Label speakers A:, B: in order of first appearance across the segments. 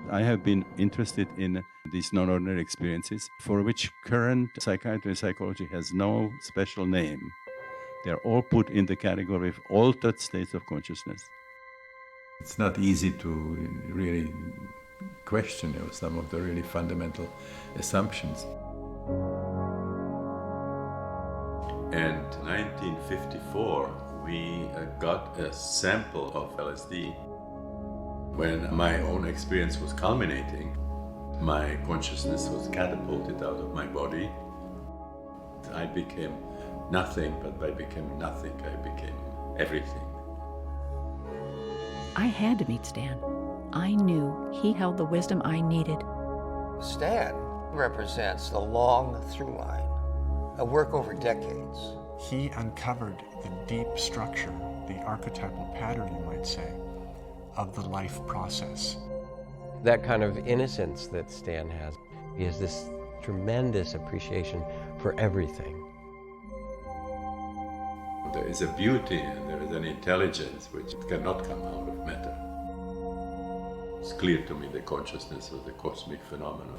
A: I have been interested in these non-ordinary experiences for which current psychiatry and psychology has no special name. They're all put in the category of altered states of consciousness. It's not easy to really question some of the really fundamental assumptions. And 1954, we got a sample of LSD. When my own experience was culminating, my consciousness was catapulted out of my body. I became nothing, but by becoming nothing, I became everything.
B: I had to meet Stan. I knew he held the wisdom I needed.
C: Stan represents the long through line, a work over decades.
D: He uncovered the deep structure, the archetypal pattern, you might say, of the life process.
E: That kind of innocence that Stan has, he has this tremendous appreciation for everything.
A: There is a beauty and there is an intelligence which cannot come out of matter. It's clear to me the consciousness of the cosmic phenomenon.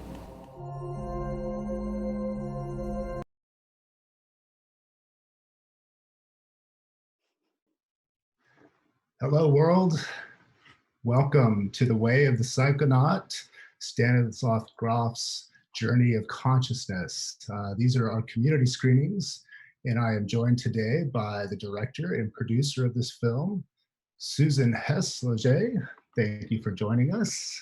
F: Hello, world. Welcome to the Way of the Psychonaut, Stanislav Grof's Journey of Consciousness. These are our community screenings, and I am joined today by the director and producer of this film, Susan Hess-Leger. Thank you for joining us.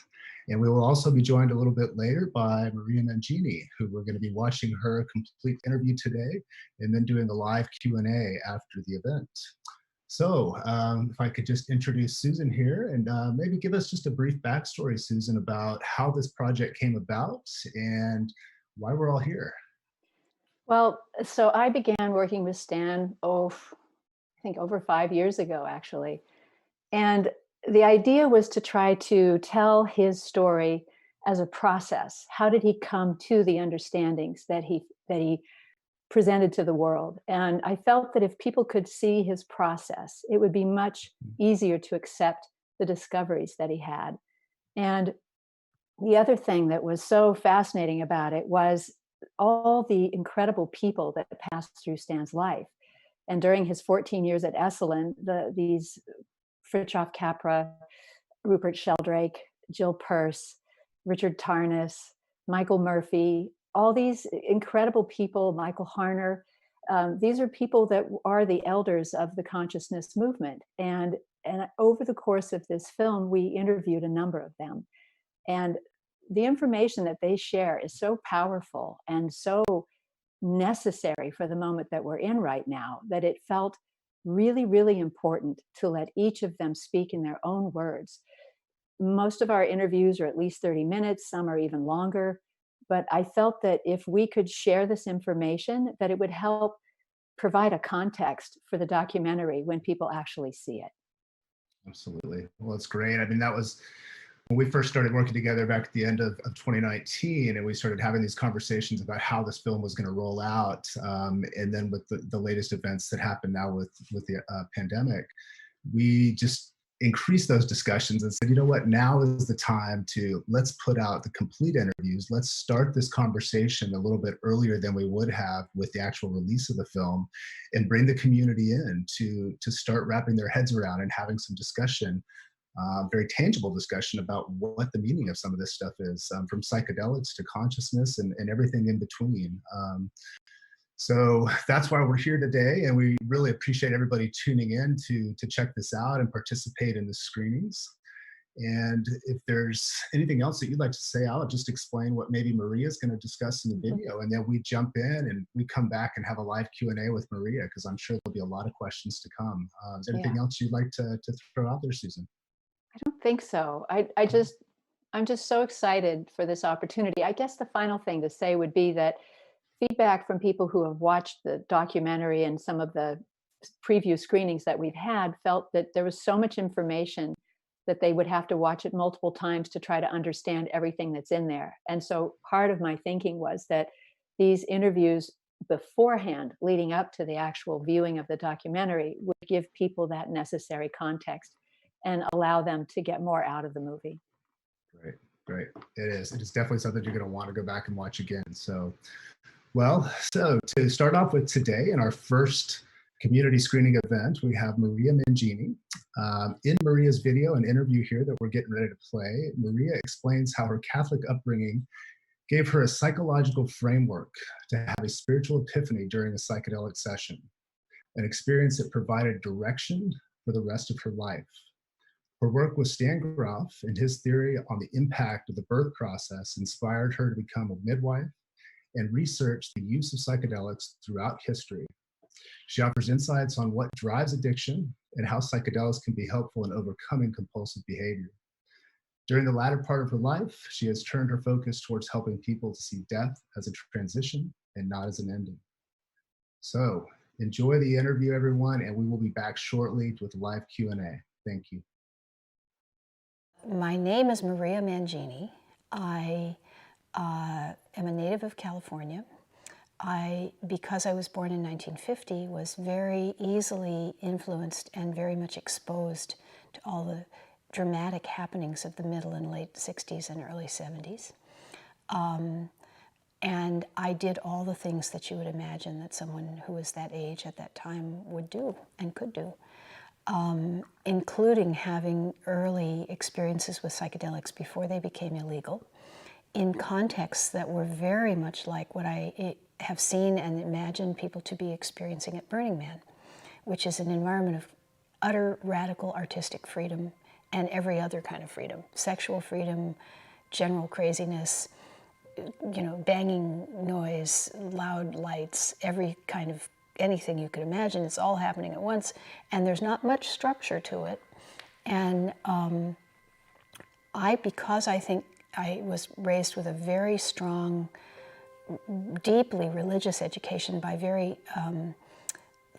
F: And we will also be joined a little bit later by Maria Mangini, who we're going to be watching her complete interview today and then doing a live Q&A after the event. So if I could just introduce Susan here and maybe give us just a brief backstory, Susan, about how this project came about and why we're all here.
G: Well, so I began working with Stan, I think over 5 years ago, actually. And the idea was to try to tell his story as a process. How did he come to the understandings that he presented to the world? And I felt that if people could see his process, it would be much easier to accept the discoveries that he had. And the other thing that was so fascinating about it was all the incredible people that passed through Stan's life. And during his 14 years at Esalen, these Fritjof Capra, Rupert Sheldrake, Jill Peirce, Richard Tarnas, Michael Murphy, all these incredible people, Michael Harner, these are people that are the elders of the consciousness movement. And over the course of this film, we interviewed a number of them. And the information that they share is so powerful and so necessary for the moment that we're in right now that it felt really, really important to let each of them speak in their own words. Most of our interviews are at least 30 minutes, some are even longer. But I felt that if we could share this information, that it would help provide a context for the documentary when people actually see it.
F: Absolutely. Well, it's great. I mean, that was when we first started working together back at the end of 2019, and we started having these conversations about how this film was going to roll out. And then with the latest events that happen now with the pandemic, we just increase those discussions and said, you know what, now is the time to let's put out the complete interviews. Let's start this conversation a little bit earlier than we would have with the actual release of the film and bring the community in to start wrapping their heads around and having some discussion, very tangible discussion about what the meaning of some of this stuff is, from psychedelics to consciousness and everything in between. So that's why we're here today, and we really appreciate everybody tuning in to check this out and participate in the screenings. And if there's anything else that you'd like to say, I'll just explain what maybe Maria is going to discuss in the video, and then we jump in and we come back and have a live Q&A with Maria, because I'm sure there'll be a lot of questions to come. Is there anything else you'd like to throw out there, Susan?
G: I don't think so. I'm just so excited for this opportunity. I guess the final thing to say would be that feedback from people who have watched the documentary and some of the preview screenings that we've had felt that there was so much information that they would have to watch it multiple times to try to understand everything that's in there. And so part of my thinking was that these interviews beforehand, leading up to the actual viewing of the documentary, would give people that necessary context and allow them to get more out of the movie.
F: Great. great. It is. It is definitely something you're going to want to go back and watch again. So to start off with today, in our first community screening event, we have Maria Mangini. In Maria's video and interview here that we're getting ready to play, Maria explains how her Catholic upbringing gave her a psychological framework to have a spiritual epiphany during a psychedelic session, an experience that provided direction for the rest of her life. Her work with Stan Grof and his theory on the impact of the birth process inspired her to become a midwife and research the use of psychedelics throughout history. She offers insights on what drives addiction and how psychedelics can be helpful in overcoming compulsive behavior. During the latter part of her life, she has turned her focus towards helping people to see death as a transition and not as an ending. So enjoy the interview, everyone, and we will be back shortly with live Q&A. Thank you.
H: My name is Maria Mangini. I am a native of California. Because I was born in 1950, was very easily influenced and very much exposed to all the dramatic happenings of the middle and late 60s and early 70s. And I did all the things that you would imagine that someone who was that age at that time would do and could do, including having early experiences with psychedelics before they became illegal, in contexts that were very much like what I have seen and imagined people to be experiencing at Burning Man, which is an environment of utter radical artistic freedom and every other kind of freedom, sexual freedom, general craziness, banging noise, loud lights, every kind of anything you could imagine. It's all happening at once, and there's not much structure to it. And because I think I was raised with a very strong, deeply religious education by very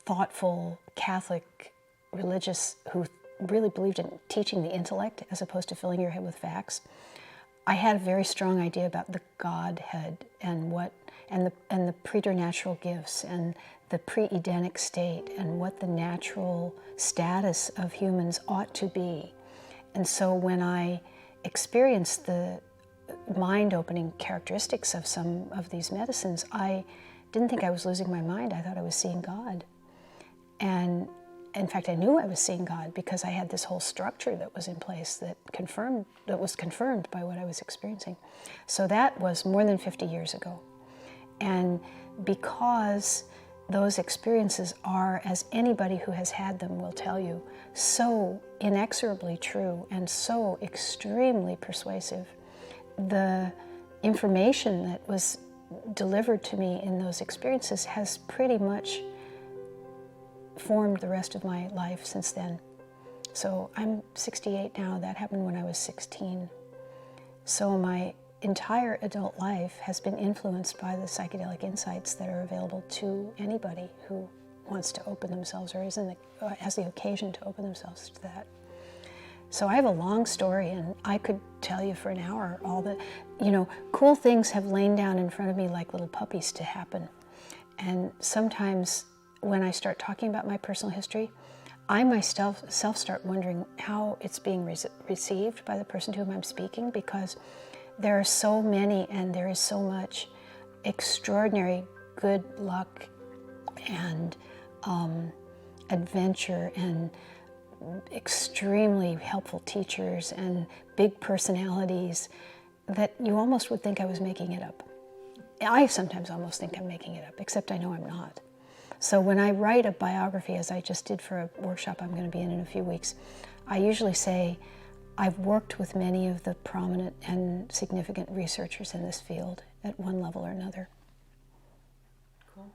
H: thoughtful Catholic religious who really believed in teaching the intellect as opposed to filling your head with facts. I had a very strong idea about the Godhead and the preternatural gifts and the pre-Edenic state and what the natural status of humans ought to be. And so when I experienced the mind-opening characteristics of some of these medicines, I didn't think I was losing my mind. I thought I was seeing God. And in fact, I knew I was seeing God because I had this whole structure that was in place that was confirmed by what I was experiencing. So that was more than 50 years ago. And because those experiences are, as anybody who has had them will tell you, so inexorably true and so extremely persuasive, the information that was delivered to me in those experiences has pretty much formed the rest of my life since then. So I'm 68 now. That happened when I was 16. So my entire adult life has been influenced by the psychedelic insights that are available to anybody who wants to open themselves or has the occasion to open themselves to that. So I have a long story, and I could tell you for an hour all the, cool things have lain down in front of me like little puppies to happen. And sometimes when I start talking about my personal history, I myself start wondering how it's being received by the person to whom I'm speaking, because there are so many and there is so much extraordinary good luck and adventure and extremely helpful teachers and big personalities that you almost would think I was making it up. I sometimes almost think I'm making it up, except I know I'm not. So when I write a biography, as I just did for a workshop I'm going to be in a few weeks, I usually say, I've worked with many of the prominent and significant researchers in this field at one level or another.
B: Cool.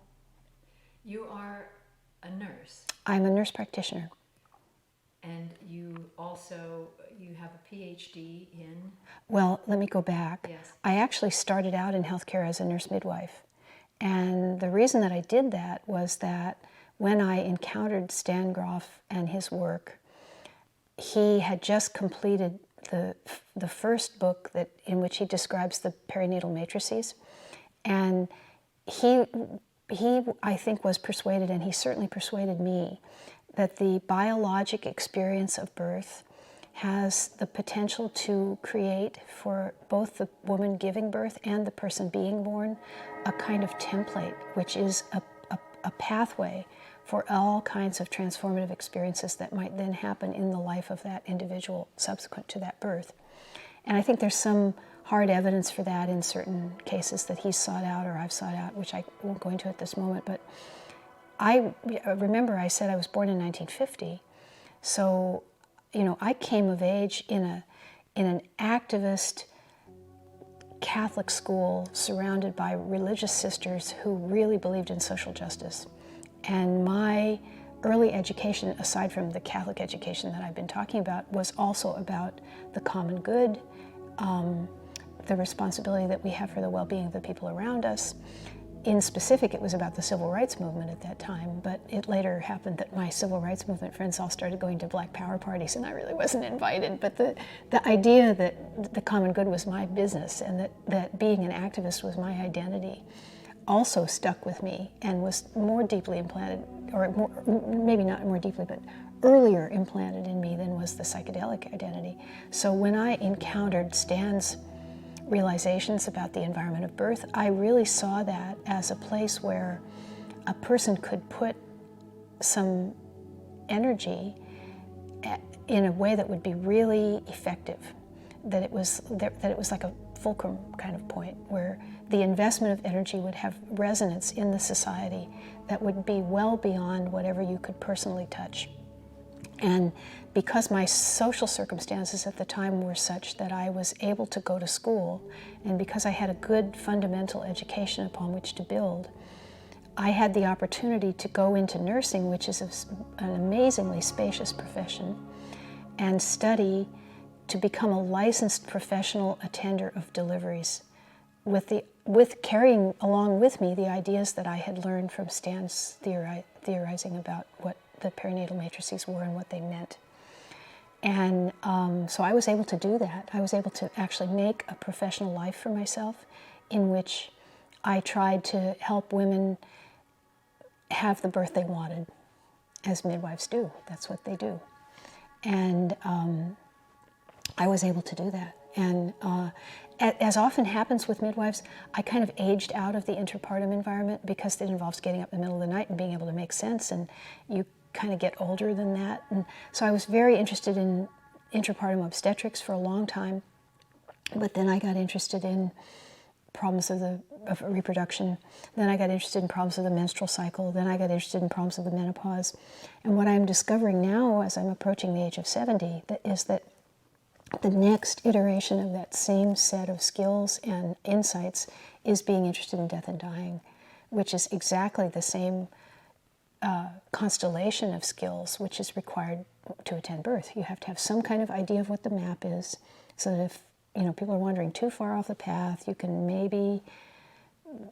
B: You are a nurse.
H: I'm a nurse practitioner.
B: And you have a PhD in?
H: Well, let me go back.
B: Yes.
H: I actually started out in healthcare as a nurse midwife. And the reason that I did that was that when I encountered Stan Grof and his work, he had just completed the first book in which he describes the perinatal matrices. And he, I think, was persuaded, and he certainly persuaded me, that the biologic experience of birth has the potential to create for both the woman giving birth and the person being born a kind of template, which is a pathway for all kinds of transformative experiences that might then happen in the life of that individual subsequent to that birth. And I think there's some hard evidence for that in certain cases that he's sought out or I've sought out, which I won't go into at this moment. But I remember I said I was born in 1950, so I came of age in an activist Catholic school surrounded by religious sisters who really believed in social justice. And my early education, aside from the Catholic education that I've been talking about, was also about the common good, the responsibility that we have for the well-being of the people around us. In specific, it was about the civil rights movement at that time, but it later happened that my civil rights movement friends all started going to Black Power parties, and I really wasn't invited. But the idea that the common good was my business and that being an activist was my identity also stuck with me and was more deeply implanted, or maybe not more deeply, but earlier implanted in me than was the psychedelic identity. So when I encountered Stan's realizations about the environment of birth, I really saw that as a place where a person could put some energy in a way that would be really effective, that it was like a fulcrum kind of point where the investment of energy would have resonance in the society that would be well beyond whatever you could personally touch. And because my social circumstances at the time were such that I was able to go to school, and because I had a good fundamental education upon which to build, I had the opportunity to go into nursing, which is an amazingly spacious profession, and study to become a licensed professional attender of deliveries, with carrying along with me the ideas that I had learned from Stan's theorizing about what the perinatal matrices were and what they meant. And so I was able to do that. I was able to actually make a professional life for myself in which I tried to help women have the birth they wanted, as midwives do. That's what they do. And I was able to do that. And as often happens with midwives, I kind of aged out of the interpartum environment because it involves getting up in the middle of the night and being able to make sense, and you kind of get older than that. And so I was very interested in interpartum obstetrics for a long time, but then I got interested in problems of reproduction. Then I got interested in problems of the menstrual cycle. Then I got interested in problems of the menopause. And what I'm discovering now, as I'm approaching the age of 70, is that the next iteration of that same set of skills and insights is being interested in death and dying, which is exactly the same constellation of skills which is required to attend birth. You have to have some kind of idea of what the map is, so that if people are wandering too far off the path, you can maybe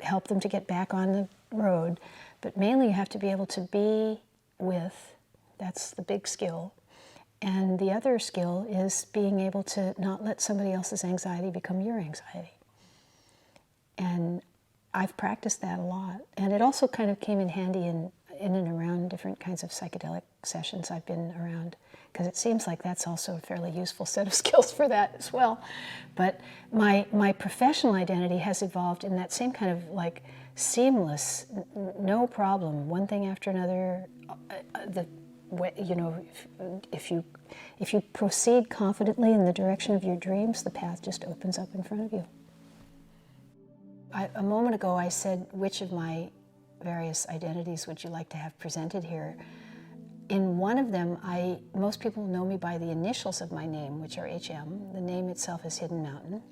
H: help them to get back on the road. But mainly you have to be able to be with, that's the big skill. And the other skill is being able to not let somebody else's anxiety become your anxiety. And I've practiced that a lot. And it also kind of came in handy in and around different kinds of psychedelic sessions I've been around, because it seems like that's also a fairly useful set of skills for that as well. But my professional identity has evolved in that same kind of like seamless, no problem, one thing after another. If you proceed confidently in the direction of your dreams, the path just opens up in front of you. A moment ago I said, which of my various identities would you like to have presented here? In one of them, most people know me by the initials of my name, which are HM. The name itself is Hidden Mountain.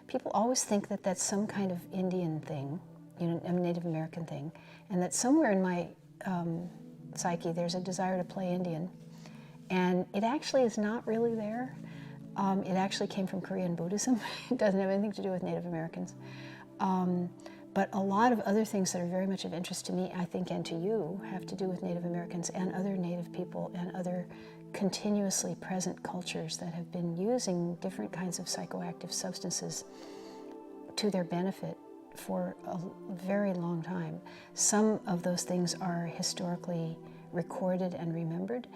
H: People always think that that's some kind of Indian thing, a Native American thing, and that somewhere in my psyche there's a desire to play Indian. And it actually is not really there. It actually came from Korean Buddhism. It doesn't have anything to do with Native Americans. But a lot of other things that are very much of interest to me, I think, and to you, have to do with Native Americans and other Native people and other continuously present cultures that have been using different kinds of psychoactive substances to their benefit for a very long time. Some of those things are historically recorded and remembered.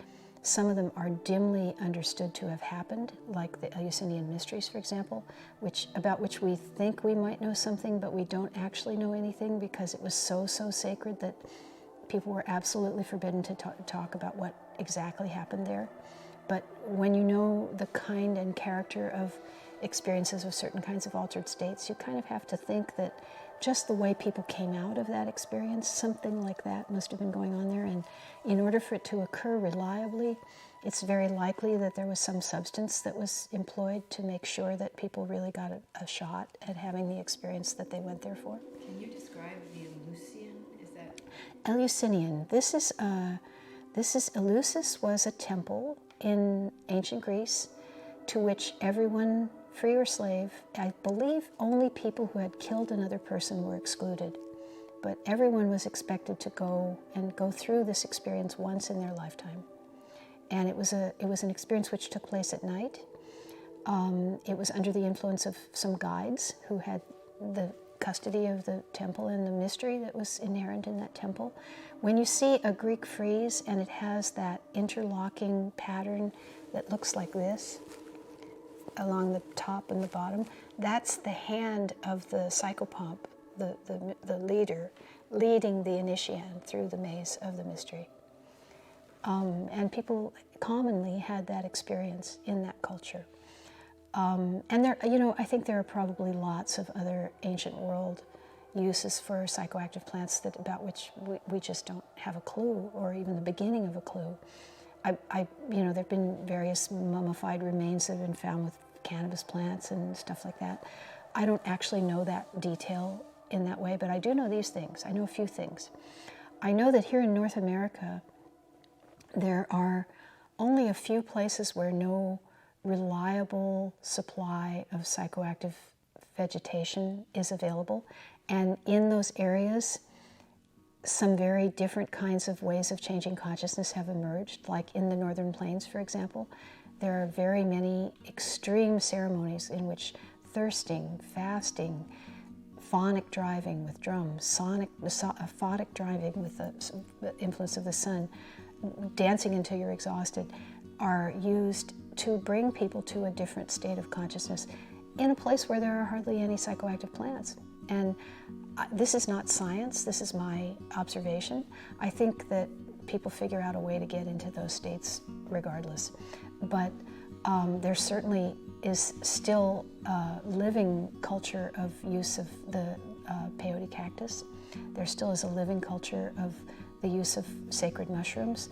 H: Some of them are dimly understood to have happened, like the Eleusinian mysteries, for example, about which we think we might know something, but we don't actually know anything because it was so sacred that people were absolutely forbidden to talk about what exactly happened there. But when you know the kind and character of experiences of certain kinds of altered states, you kind of have to think that just the way people came out of that experience, something like that must have been going on there. And in order for it to occur reliably, it's very likely that there was some substance that was employed to make sure that people really got a shot at having the experience that they went there for.
I: Can you describe the Eleusinian? Is that
H: Eleusinian. Eleusis was a temple in ancient Greece to which everyone, free or slave, I believe only people who had killed another person were excluded, but everyone was expected to go through this experience once in their lifetime. And it was an experience which took place at night. It was under the influence of some guides who had the custody of the temple and the mystery that was inherent in that temple. When you see a Greek frieze and it has that interlocking pattern that looks like this along the top and the bottom, that's the hand of the psychopomp, the leader, leading the initiate through the maze of the mystery. And people commonly had that experience in that culture. And there, I think there are probably lots of other ancient world uses for psychoactive plants about which we just don't have a clue, or even the beginning of a clue. There've been various mummified remains that have been found with cannabis plants and stuff like that. I don't actually know that detail in that way, but I do know these things. I know a few things. I know that here in North America, there are only a few places where no reliable supply of psychoactive vegetation is available. And in those areas, some very different kinds of ways of changing consciousness have emerged, like in the Northern Plains, for example. There are very many extreme ceremonies in which thirsting, fasting, phonic driving with drums, aphotic driving with the influence of the sun, dancing until you're exhausted, are used to bring people to a different state of consciousness in a place where there are hardly any psychoactive plants. And this is not science, this is my observation. I think that people figure out a way to get into those states regardless. But there certainly is still a living culture of use of the peyote cactus. There still is a living culture of the use of sacred mushrooms.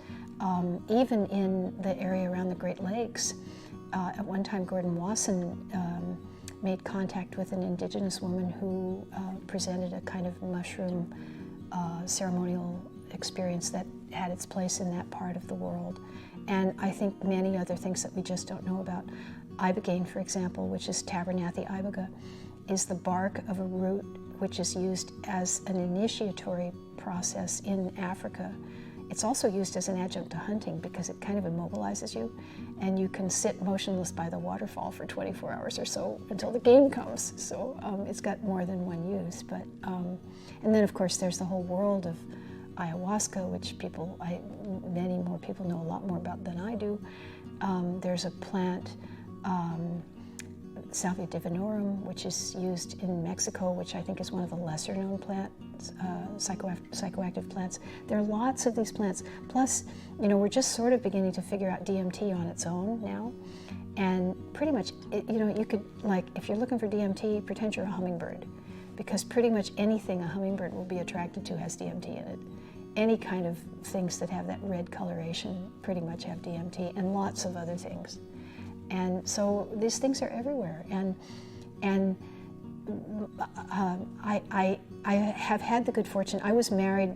H: Even in the area around the Great Lakes, at one time Gordon Wasson made contact with an indigenous woman who presented a kind of mushroom ceremonial experience that had its place in that part of the world. And I think many other things that we just don't know about. Ibogaine, for example, which is Tabernathy iboga, is the bark of a root which is used as an initiatory process in Africa. It's also used as an adjunct to hunting because it kind of immobilizes you, and you can sit motionless by the waterfall for 24 hours or so until the game comes. So it's got more than one use. But and then of course there's the whole world of ayahuasca, which many more people know a lot more about than I do. There's a plant, Salvia divinorum, which is used in Mexico, which I think is one of the lesser known plants, psychoactive plants. There are lots of these plants. Plus, we're just sort of beginning to figure out DMT on its own now. And pretty much, you could, if you're looking for DMT, pretend you're a hummingbird, because pretty much anything a hummingbird will be attracted to has DMT in it. Any kind of things that have that red coloration pretty much have DMT, and lots of other things. And so these things are everywhere. And I have had the good fortune. I was married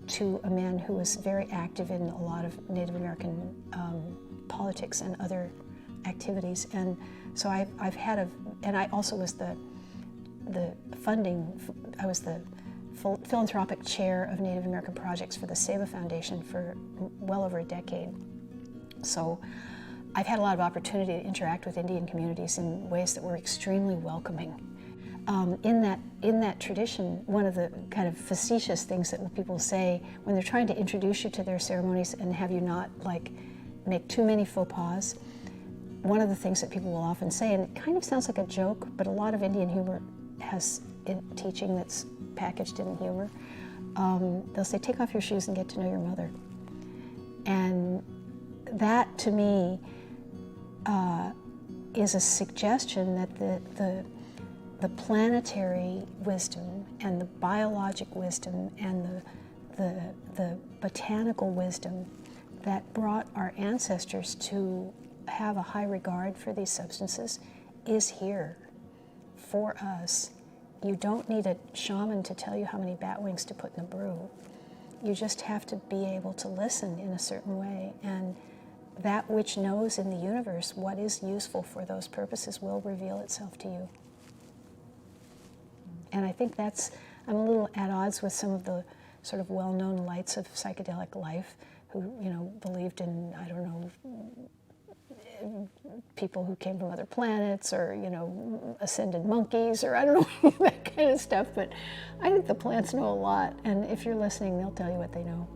H: to a man who was very active in a lot of Native American politics and other activities. And so I've had and I also was the funding, I was the philanthropic chair of Native American projects for the Seva Foundation for well over a decade. So I've had a lot of opportunity to interact with Indian communities in ways that were extremely welcoming. In that tradition, one of the kind of facetious things that people say when they're trying to introduce you to their ceremonies and have you not make too many faux pas. One of the things that people will often say, and it kind of sounds like a joke, but a lot of Indian humor has teaching that's packaged in humor. They'll say, take off your shoes and get to know your mother. And that, to me, is a suggestion that the planetary wisdom and the biologic wisdom and the botanical wisdom that brought our ancestors to have a high regard for these substances is here for us. You don't need a shaman to tell you how many bat wings to put in a brew. You just have to be able to listen in a certain way, and that which knows in the universe what is useful for those purposes will reveal itself to you. And I think I'm a little at odds with some of the sort of well-known lights of psychedelic life who, believed in, I don't know, people who came from other planets or, ascended monkeys or I don't know, that kind of stuff. But I think the plants know a lot. And if you're listening, they'll tell you what they know.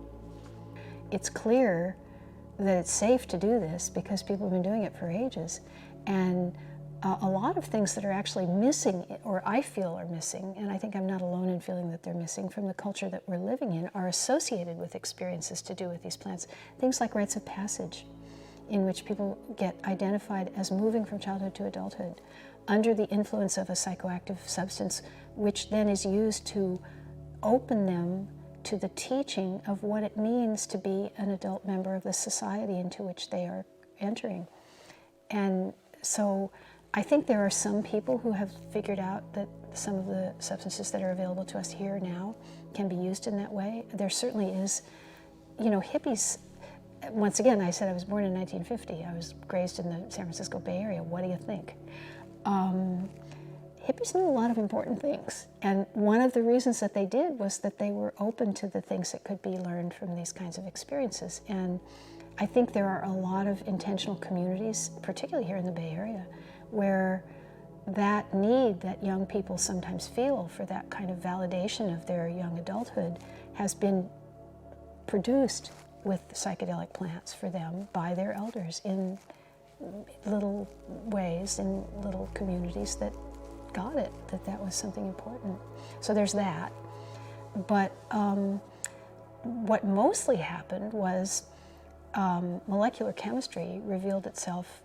H: It's clear that it's safe to do this because people have been doing it for ages. And a lot of things that are actually missing, or I feel are missing, and I think I'm not alone in feeling that they're missing from the culture that we're living in, are associated with experiences to do with these plants. Things like rites of passage, in which people get identified as moving from childhood to adulthood under the influence of a psychoactive substance, which then is used to open them to the teaching of what it means to be an adult member of the society into which they are entering. And so I think there are some people who have figured out that some of the substances that are available to us here now can be used in that way. There certainly is, hippies. Once again, I said I was born in 1950. I was raised in the San Francisco Bay Area. What do you think? Hippies knew a lot of important things. And one of the reasons that they did was that they were open to the things that could be learned from these kinds of experiences. And I think there are a lot of intentional communities, particularly here in the Bay Area, where that need that young people sometimes feel for that kind of validation of their young adulthood has been produced with psychedelic plants for them by their elders in little ways, in little communities that got it, that was something important. So there's that. But what mostly happened was molecular chemistry revealed itself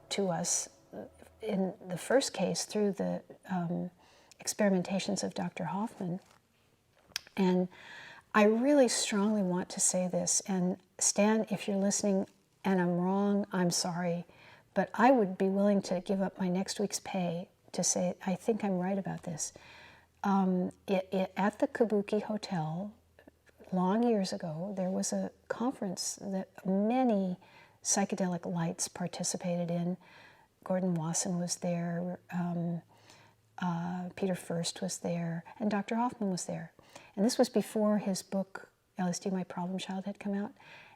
H: to us in the first case through the experimentations of Dr. Hoffman. And I really strongly want to say this, and Stan, if you're listening and I'm wrong, I'm sorry, but I would be willing to give up my next week's pay to say I think I'm right about this. At the Kabuki Hotel, long years ago, there was a conference that many psychedelic lights participated in. Gordon Wasson was there, Peter First was there, and Dr. Hoffman was there. And this was before his book, LSD, My Problem Child, had come out.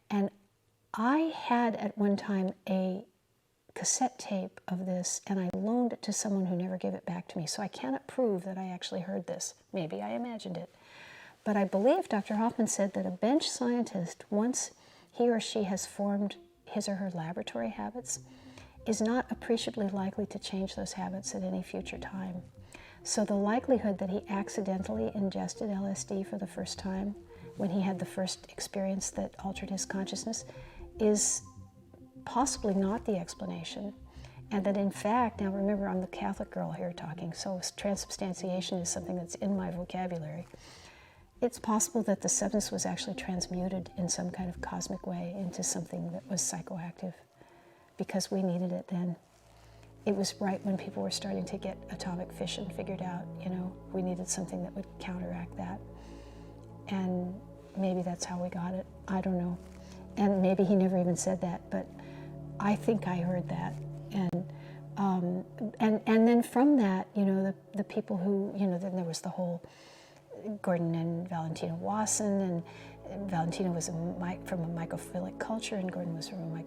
H: And I had at one time a cassette tape of this, and I loaned it to someone who never gave it back to me. So I cannot prove that I actually heard this. Maybe I imagined it. But I believe Dr. Hoffman said that a bench scientist, once he or she has formed his or her laboratory habits, is not appreciably likely to change those habits at any future time. So the likelihood that he accidentally ingested LSD for the first time when he had the first experience that altered his consciousness is possibly not the explanation. And that in fact, now remember, I'm the Catholic girl here talking, so transubstantiation is something that's in my vocabulary. It's possible that the substance was actually transmuted in some kind of cosmic way into something that was psychoactive because we needed it then. It was right when people were starting to get atomic fission figured out, we needed something that would counteract that. And maybe that's how we got it. I don't know. And maybe he never even said that, but I think I heard that. And then from that, the people who, then there was the whole Gordon and Valentina Wasson, and Valentina was from a mycophilic culture, and Gordon was from a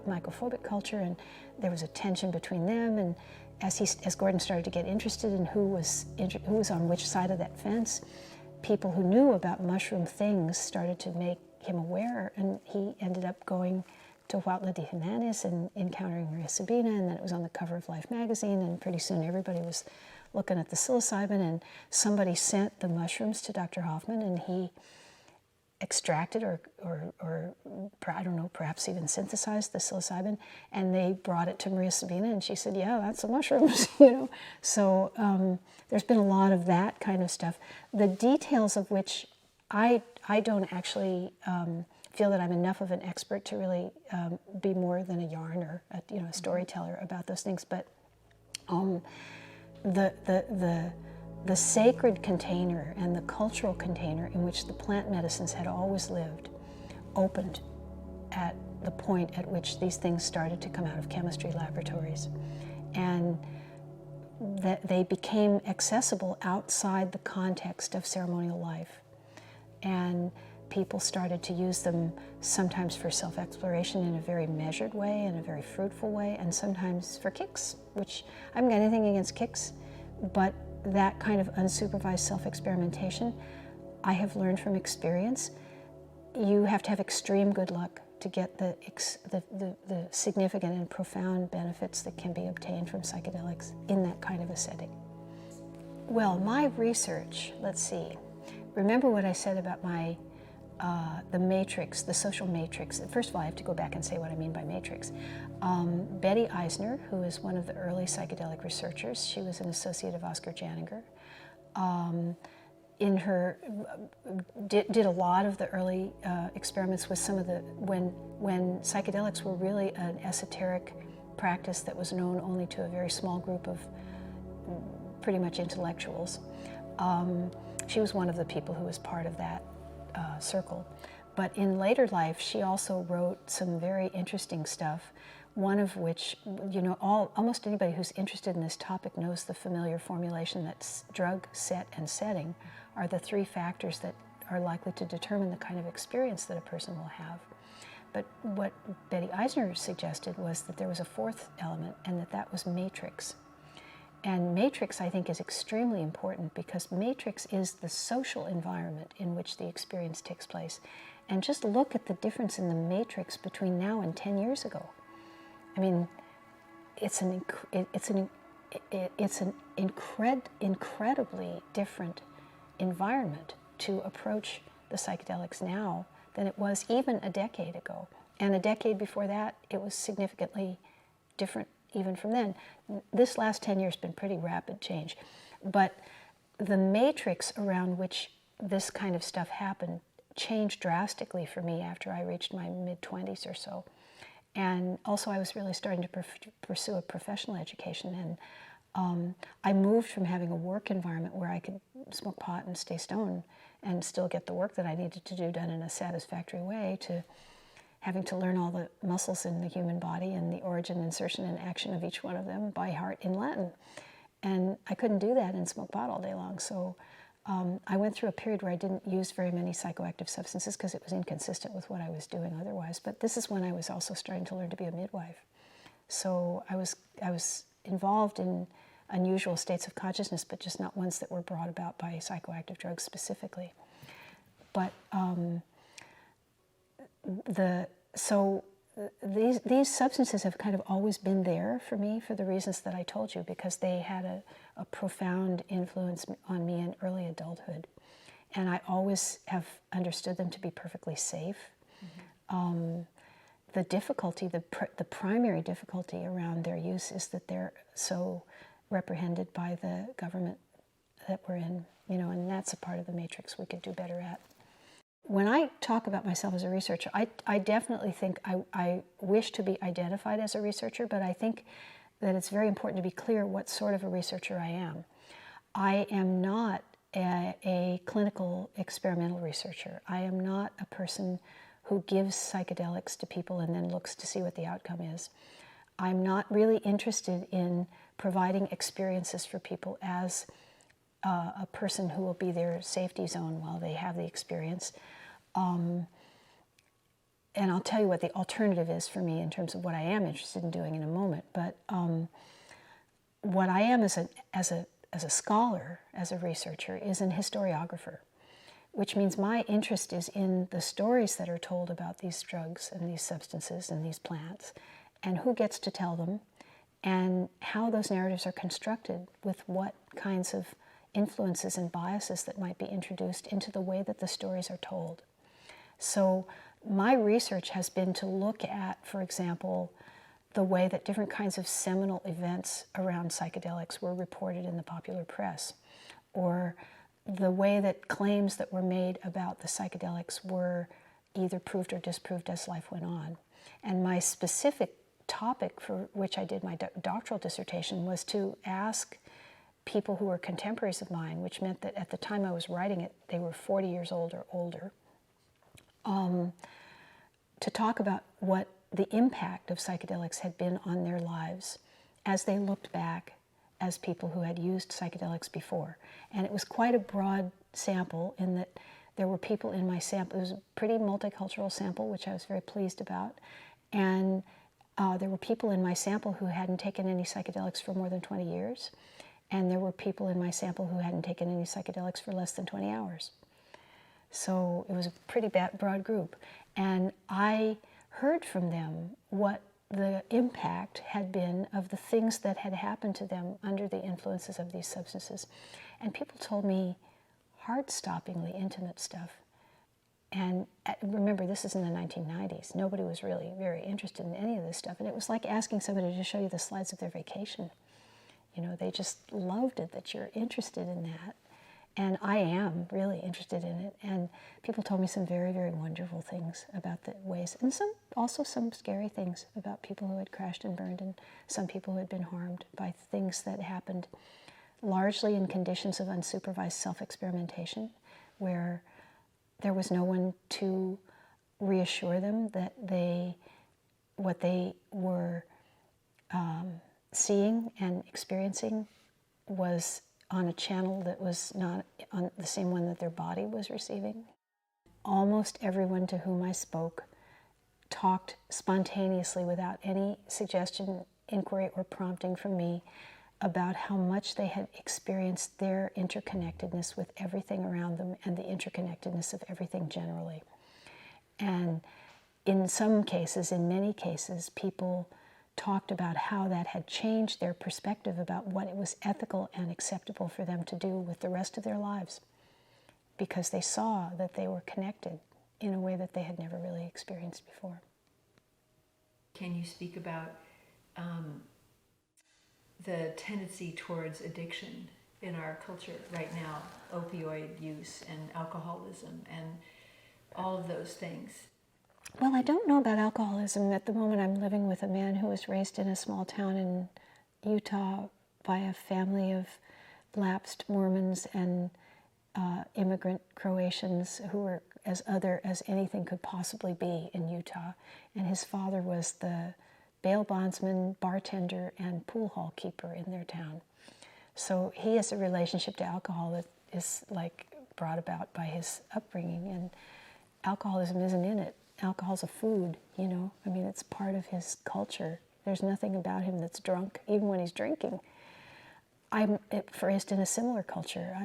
H: mycophobic culture, and there was a tension between them. And as Gordon started to get interested in who was on which side of that fence, people who knew about mushroom things started to make him aware, and he ended up going to Huautla de Jimenez and encountering Maria Sabina, and then it was on the cover of Life magazine, and pretty soon everybody was looking at the psilocybin, and somebody sent the mushrooms to Dr. Hoffman, and he extracted or I don't know, perhaps even synthesized the psilocybin, and they brought it to Maria Sabina, and she said, yeah, that's the mushrooms, you know. So there's been a lot of that kind of stuff, the details of which I don't actually feel that I'm enough of an expert to really be more than a yarn or a storyteller about those things, but the sacred container and the cultural container in which the plant medicines had always lived opened at the point at which these things started to come out of chemistry laboratories. And that they became accessible outside the context of ceremonial life. And people started to use them sometimes for self-exploration in a very measured way, in a very fruitful way, and sometimes for kicks, which I haven't got anything against kicks, but that kind of unsupervised self-experimentation, I have learned from experience, you have to have extreme good luck to get the significant and profound benefits that can be obtained from psychedelics in that kind of a setting. Well, my research, let's see. Remember what I said about my the matrix, the social matrix. First of all, I have to go back and say what I mean by matrix. Betty Eisner, who is one of the early psychedelic researchers, she was an associate of Oscar Janninger, did a lot of the early experiments with some of the, when psychedelics were really an esoteric practice that was known only to a very small group of pretty much intellectuals. She was one of the people who was part of that circle. But in later life, she also wrote some very interesting stuff, one of which, almost anybody who's interested in this topic knows the familiar formulation that drug, set, and setting are the three factors that are likely to determine the kind of experience that a person will have. But what Betty Eisner suggested was that there was a fourth element, and that was matrix. And matrix, I think, is extremely important because matrix is the social environment in which the experience takes place. And just look at the difference in the matrix between now and 10 years ago. I mean, it's an incredibly different environment to approach the psychedelics now than it was even a decade ago. And a decade before that, it was significantly different even from then. This last 10 years has been pretty rapid change. But the matrix around which this kind of stuff happened changed drastically for me after I reached my mid-20s or so. And also I was really starting to pursue a professional education, and I moved from having a work environment where I could smoke pot and stay stoned and still get the work that I needed to do done in a satisfactory way to having to learn all the muscles in the human body and the origin, insertion, and action of each one of them by heart in Latin. And I couldn't do that and smoke pot all day long. So I went through a period where I didn't use very many psychoactive substances because it was inconsistent with what I was doing otherwise. But this is when I was also starting to learn to be a midwife. So I was involved in unusual states of consciousness, but just not ones that were brought about by psychoactive drugs specifically. But these substances have kind of always been there for me for the reasons that I told you, because they had a profound influence on me in early adulthood. And I always have understood them to be perfectly safe. Mm-hmm. The difficulty, the primary difficulty around their use is that they're so reprehended by the government that we're in, and that's a part of the matrix we could do better at. When I talk about myself as a researcher, I definitely think I wish to be identified as a researcher, but I think that it's very important to be clear what sort of a researcher I am. I am not a clinical experimental researcher. I am not a person who gives psychedelics to people and then looks to see what the outcome is. I'm not really interested in providing experiences for people as a person who will be their safety zone while they have the experience. And I'll tell you what the alternative is for me in terms of what I am interested in doing in a moment. But what I am as a scholar, as a researcher, is an historiographer. which means my interest is in the stories that are told about these drugs and these substances and these plants, and who gets to tell them, and how those narratives are constructed with what kinds of influences and biases that might be introduced into the way that the stories are told. So my research has been to look at, for example, the way that different kinds of seminal events around psychedelics were reported in the popular press, or the way that claims that were made about the psychedelics were either proved or disproved as life went on. And my specific topic for which I did my doctoral dissertation was to ask people who were contemporaries of mine, which meant that at the time I was writing it, they were 40 years old or older, to talk about what the impact of psychedelics had been on their lives as they looked back as people who had used psychedelics before. And it was quite a broad sample in that there were people in my sample. It was a pretty multicultural sample, which I was very pleased about. And there were people in my sample who hadn't taken any psychedelics for more than 20 years. And there were people in my sample who hadn't taken any psychedelics for less than 20 hours. So it was a pretty broad group. And I heard from them what the impact had been of the things that had happened to them under the influences of these substances. And people told me heart-stoppingly intimate stuff. And remember, this is in the 1990s. Nobody was really very interested in any of this stuff. And it was like asking somebody to show you the slides of their vacation. You know, they just loved it that you're interested in that. And I am really interested in it. And people told me some very, very wonderful things about the ways, and also some scary things about people who had crashed and burned, and some people who had been harmed by things that happened largely in conditions of unsupervised self-experimentation, where there was no one to reassure them that what they were seeing and experiencing was on a channel that was not on the same one that their body was receiving. Almost everyone to whom I spoke talked spontaneously without any suggestion, inquiry, or prompting from me about how much they had experienced their interconnectedness with everything around them and the interconnectedness of everything generally. And in some cases, in many cases, people talked about how that had changed their perspective about what it was ethical and acceptable for them to do with the rest of their lives, because they saw that they were connected in a way that they had never really experienced before.
I: Can you speak about the tendency towards addiction in our culture right now, opioid use and alcoholism and all of those things?
H: Well, I don't know about alcoholism. At the moment, I'm living with a man who was raised in a small town in Utah by a family of lapsed Mormons and immigrant Croatians who were as other as anything could possibly be in Utah. And his father was the bail bondsman, bartender, and pool hall keeper in their town. So he has a relationship to alcohol that is like brought about by his upbringing, and alcoholism isn't in it. Alcohol's a food, you know. I mean, it's part of his culture. There's nothing about him that's drunk, even when he's drinking. I'm raised in a similar culture.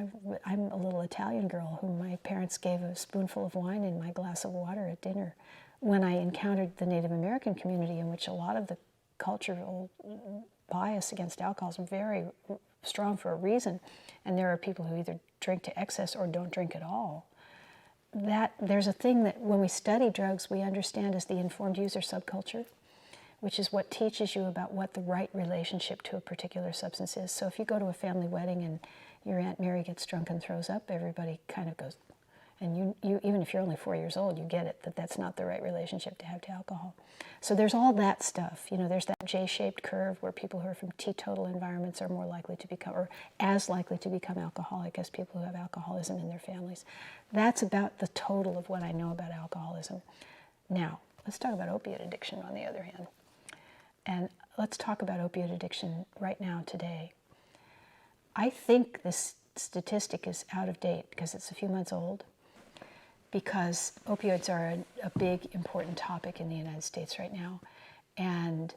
H: I'm a little Italian girl whom my parents gave a spoonful of wine in my glass of water at dinner. When I encountered the Native American community, in which a lot of the cultural bias against alcohol is very strong for a reason, and there are people who either drink to excess or don't drink at all, that there's a thing that when we study drugs, we understand as the informed user subculture, which is what teaches you about what the right relationship to a particular substance is. So if you go to a family wedding and your Aunt Mary gets drunk and throws up, everybody kind of goes, and you even if you're only 4 years old, you get it, that that's not the right relationship to have to alcohol. So there's all that stuff. You know, there's that J-shaped curve where people who are from teetotal environments are more likely to become, or as likely to become alcoholic as people who have alcoholism in their families. That's about the total of what I know about alcoholism. Now, let's talk about opiate addiction on the other hand. And let's talk about opiate addiction right now, today. I think this statistic is out of date because it's a few months old, because opioids are a big, important topic in the United States right now. And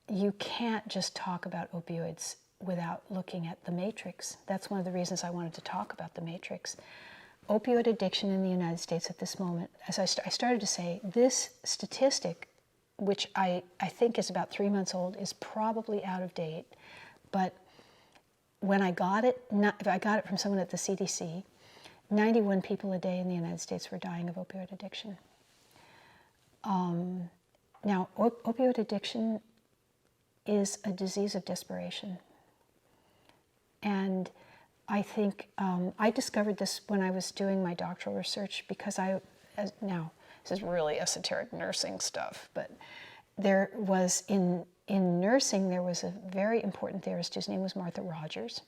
H: you can't just talk about opioids without looking at the matrix. That's one of the reasons I wanted to talk about the matrix. opioid addiction in the United States at this moment, as I started to say, this statistic, which I think is about 3 months old, is probably out of date. But when I got it, I got it from someone at the CDC, 91 people a day in the United States were dying of opioid addiction. Now, opioid addiction is a disease of desperation. And I think I discovered this when I was doing my doctoral research, because now this is really esoteric nursing stuff, but there was in nursing, there was a very important theorist whose name was Martha Rogers,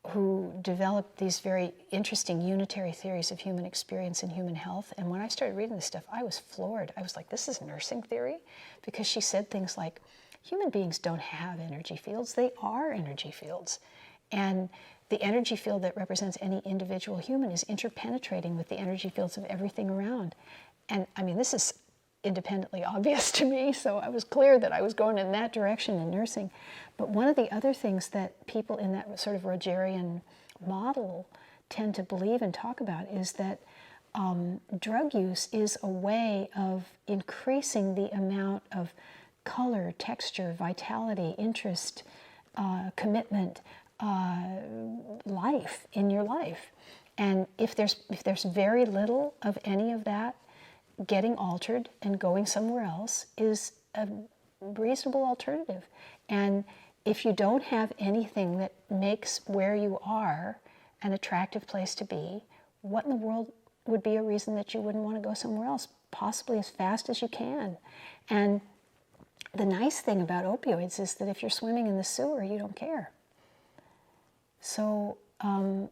H: who developed these very interesting unitary theories of human experience and human health. And when I started reading this stuff, I was floored. I was like, this is nursing theory? Because she said things like, human beings don't have energy fields, they are energy fields. And the energy field that represents any individual human is interpenetrating with the energy fields of everything around. And I mean, this is independently obvious to me, so I was clear that I was going in that direction in nursing. But one of the other things that people in that sort of Rogerian model tend to believe and talk about is that drug use is a way of increasing the amount of color, texture, vitality, interest, commitment, life in your life. And if there's very little of any of that, getting altered and going somewhere else is a reasonable alternative. And if you don't have anything that makes where you are an attractive place to be, what in the world would be a reason that you wouldn't want to go somewhere else, possibly as fast as you can? And the nice thing about opioids is that if you're swimming in the sewer, you don't care. So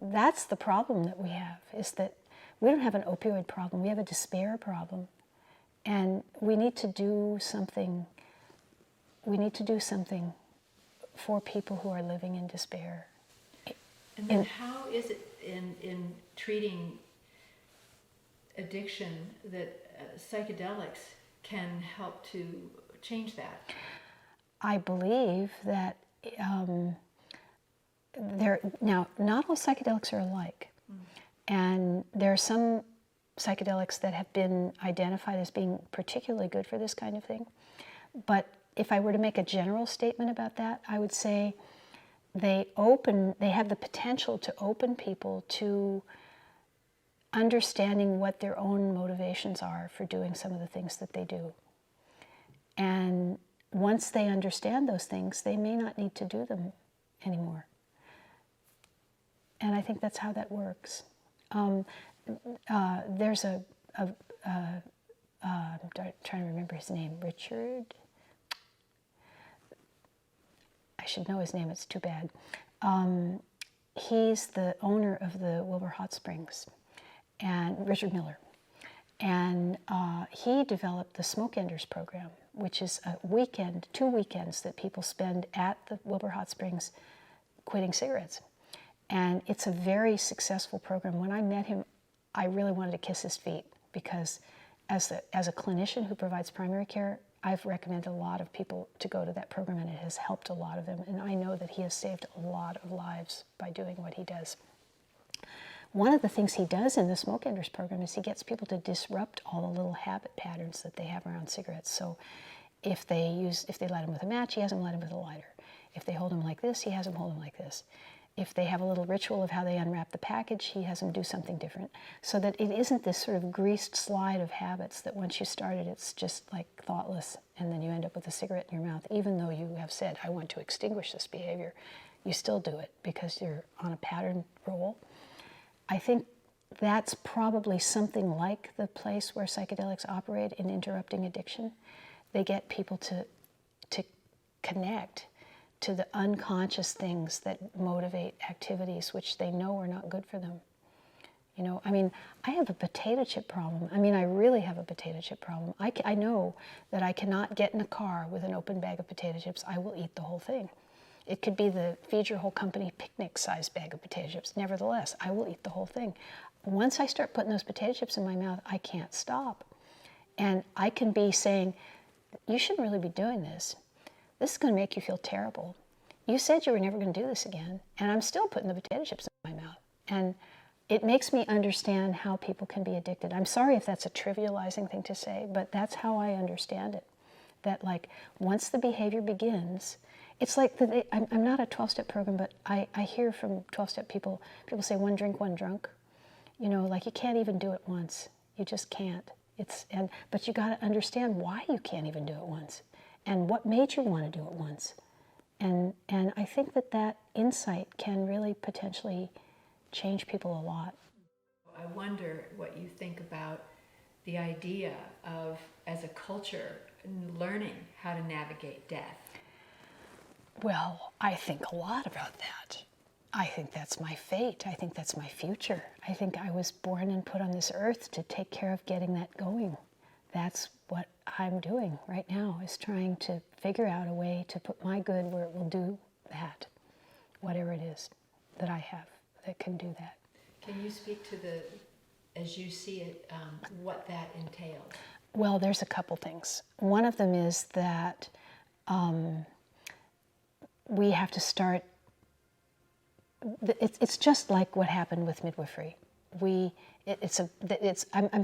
H: that's the problem that we have, is that we don't have an opioid problem, we have a despair problem. And we need to do something, for people who are living in despair.
I: And then how is it in treating addiction that psychedelics can help to change that?
H: I believe that now, not all psychedelics are alike. And there are some psychedelics that have been identified as being particularly good for this kind of thing. But if I were to make a general statement about that, I would say they have the potential to open people to understanding what their own motivations are for doing some of the things that they do. And once they understand those things, they may not need to do them anymore. And I think that's how that works. There's I'm trying to remember his name, Richard. I should know his name, it's too bad. He's the owner of the Wilbur Hot Springs, and Richard Miller. And he developed the Smoke Enders program, which is a weekend, 2 weekends that people spend at the Wilbur Hot Springs quitting cigarettes. And it's a very successful program. When I met him, I really wanted to kiss his feet, because as a clinician who provides primary care, I've recommended a lot of people to go to that program, and it has helped a lot of them. And I know that he has saved a lot of lives by doing what he does. One of the things he does in the Smoke Enders program is he gets people to disrupt all the little habit patterns that they have around cigarettes. So if they light them with a match, he has them light them with a lighter. If they hold them like this, he has them hold them like this. If they have a little ritual of how they unwrap the package, he has them do something different, so that it isn't this sort of greased slide of habits that once you start it, it's just like thoughtless, and then you end up with a cigarette in your mouth. Even though you have said, I want to extinguish this behavior, you still do it because you're on a pattern roll. I think that's probably something like the place where psychedelics operate in interrupting addiction. They get people to connect to the unconscious things that motivate activities which they know are not good for them. You know, I mean, I have a potato chip problem. I mean, I really have a potato chip problem. I know that I cannot get in a car with an open bag of potato chips. I will eat the whole thing. It could be the feed your whole company picnic-sized bag of potato chips. Nevertheless, I will eat the whole thing. Once I start putting those potato chips in my mouth, I can't stop. And I can be saying, you shouldn't really be doing this. This is going to make you feel terrible. You said you were never going to do this again, and I'm still putting the potato chips in my mouth. And it makes me understand how people can be addicted. I'm sorry if that's a trivializing thing to say, but that's how I understand it. That like once the behavior begins, it's like, I'm not a 12-step program, but I hear from 12-step people say one drink, one drunk. You know, like you can't even do it once. You just can't. But you got to understand why you can't even do it once and what made you want to do it once. And I think that insight can really potentially change people a lot.
I: I wonder what you think about the idea of, as a culture, learning how to navigate death.
H: Well, I think a lot about that. I think that's my fate. I think that's my future. I think I was born and put on this earth to take care of getting that going. That's what I'm doing right now, is trying to figure out a way to put my good where it will do that, whatever it is that I have that can do that.
I: Can you speak to as you see it, what that entails?
H: Well, there's a couple things. One of them is that we have to start. It's just like what happened with midwifery. I'm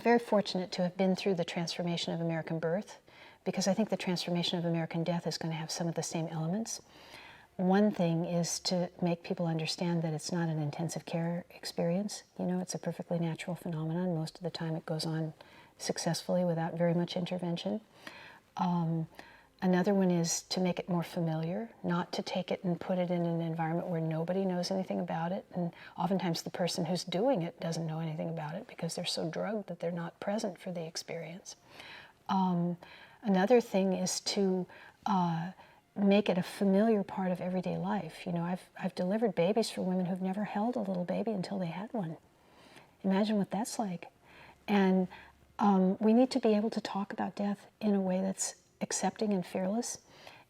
H: very fortunate to have been through the transformation of American birth, because I think the transformation of American death is going to have some of the same elements. One thing is to make people understand that it's not an intensive care experience. You know, it's a perfectly natural phenomenon. Most of the time it goes on successfully without very much intervention. Another one is to make it more familiar, not to take it and put it in an environment where nobody knows anything about it. And oftentimes the person who's doing it doesn't know anything about it because they're so drugged that they're not present for the experience. Another thing is to make it a familiar part of everyday life. You know, I've delivered babies for women who've never held a little baby until they had one. Imagine what that's like. And we need to be able to talk about death in a way that's accepting and fearless.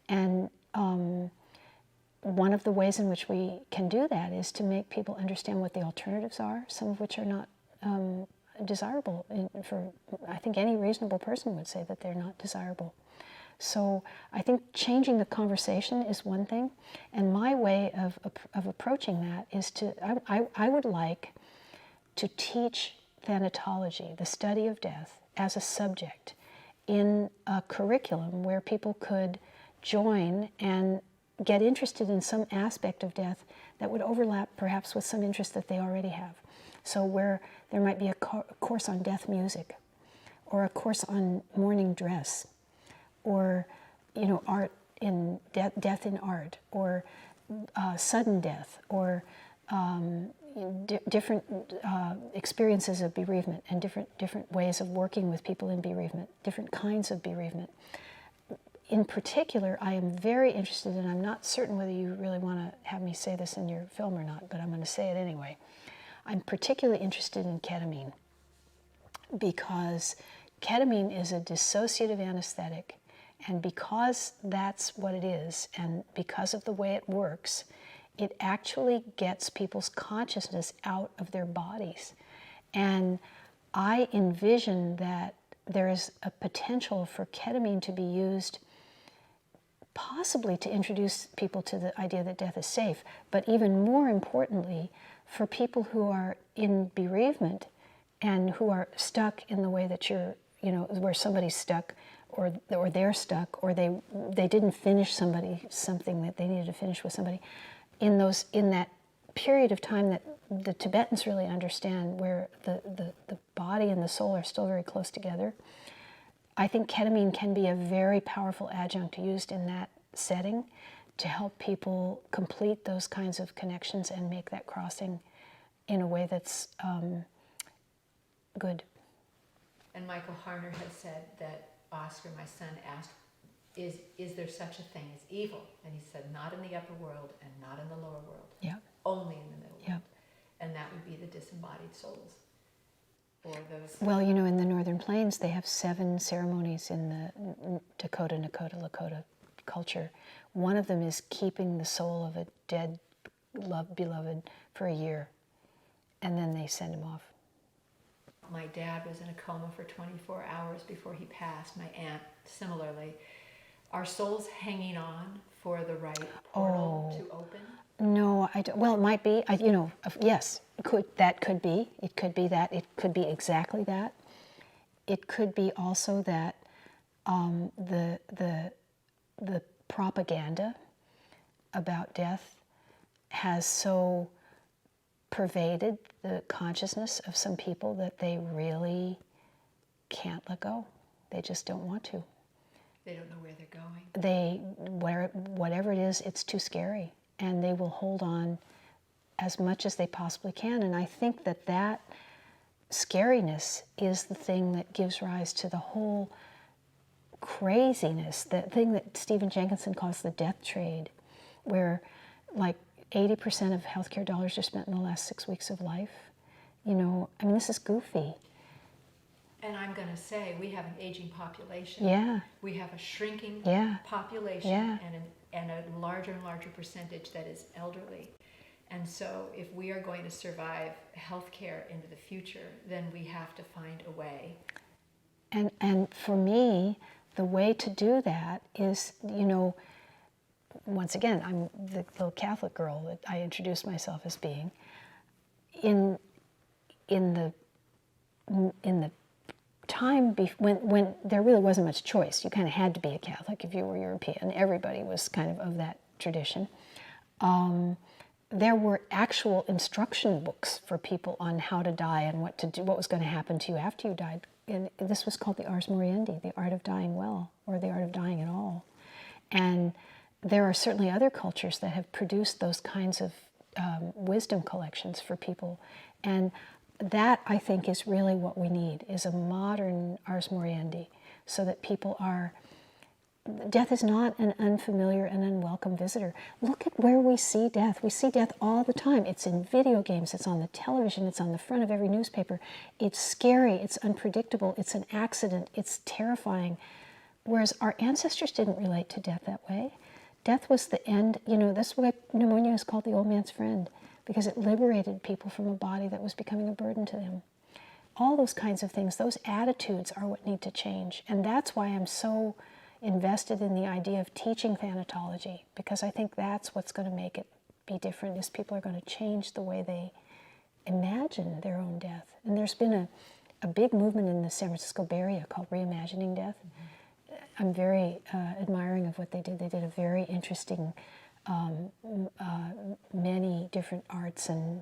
H: And one of the ways in which we can do that is to make people understand what the alternatives are, some of which are not desirable. I think any reasonable person would say that they're not desirable. So I think changing the conversation is one thing. And my way of approaching that is I would like to teach thanatology, the study of death, as a subject in a curriculum where people could join and get interested in some aspect of death that would overlap perhaps with some interest that they already have. So where there might be a course on death music, or a course on mourning dress, or art in death in art, or sudden death, or different experiences of bereavement, and different ways of working with people in bereavement, different kinds of bereavement. In particular, I am very interested, and I'm not certain whether you really want to have me say this in your film or not, but I'm going to say it anyway. I'm particularly interested in ketamine, because ketamine is a dissociative anesthetic, and because that's what it is, and because of the way it works, it actually gets people's consciousness out of their bodies. And I envision that there is a potential for ketamine to be used possibly to introduce people to the idea that death is safe, but even more importantly, for people who are in bereavement and who are stuck in the way that where somebody's stuck, or they're stuck, or they didn't finish something that they needed to finish with somebody. In that period of time that the Tibetans really understand, where the body and the soul are still very close together, I think ketamine can be a very powerful adjunct used in that setting to help people complete those kinds of connections and make that crossing in a way that's good.
I: And Michael Harner has said that Oscar, my son, asked, is there such a thing as evil? And he said, not in the upper world and not in the lower world.
H: Yeah.
I: Only in the middle
H: Yeah.
I: world. And that would be the disembodied souls. Or those.
H: Well, in the Northern Plains, they have 7 ceremonies in the Dakota, Nakota, Lakota culture. One of them is keeping the soul of a dead beloved for a year, and then they send him off.
I: My dad was in a coma for 24 hours before he passed. My aunt, similarly. Are souls hanging on for the right portal to open?
H: No, I don't. Well, it might be. Yes, that could be. It could be that. It could be exactly that. It could be also that the propaganda about death has so pervaded the consciousness of some people that they really can't let go. They just don't want to.
I: They don't know where they're going.
H: Whatever it is, it's too scary, and they will hold on as much as they possibly can. And I think that scariness is the thing that gives rise to the whole craziness, that thing that Stephen Jenkinson calls the death trade, where like 80% of healthcare dollars are spent in the last 6 weeks of life. This is goofy.
I: And I'm going to say, we have an aging population.
H: Yeah.
I: We have a shrinking population and a larger and larger percentage that is elderly. And so if we are going to survive healthcare into the future, then we have to find a way.
H: And for me, the way to do that is, once again, I'm the little Catholic girl that I introduced myself as being. In the time when there really wasn't much choice, you kind of had to be a Catholic if you were European. Everybody was kind of that tradition. There were actual instruction books for people on how to die and what to do, what was going to happen to you after you died. And this was called the Ars Moriendi, the art of dying well, or the art of dying at all. And there are certainly other cultures that have produced those kinds of wisdom collections for people. And that, I think, is really what we need, is a modern Ars Moriendi, so that people are... Death is not an unfamiliar and unwelcome visitor. Look at where we see death. We see death all the time. It's in video games, it's on the television, it's on the front of every newspaper. It's scary, it's unpredictable, it's an accident, it's terrifying. Whereas our ancestors didn't relate to death that way. Death was the end. That's why pneumonia is called the old man's friend, because it liberated people from a body that was becoming a burden to them. All those kinds of things, those attitudes are what need to change. And that's why I'm so invested in the idea of teaching thanatology, because I think that's what's going to make it be different, is people are going to change the way they imagine their own death. And there's been a big movement in the San Francisco Bay Area called Reimagining Death. I'm very admiring of what they did. They did a very interesting, many different arts and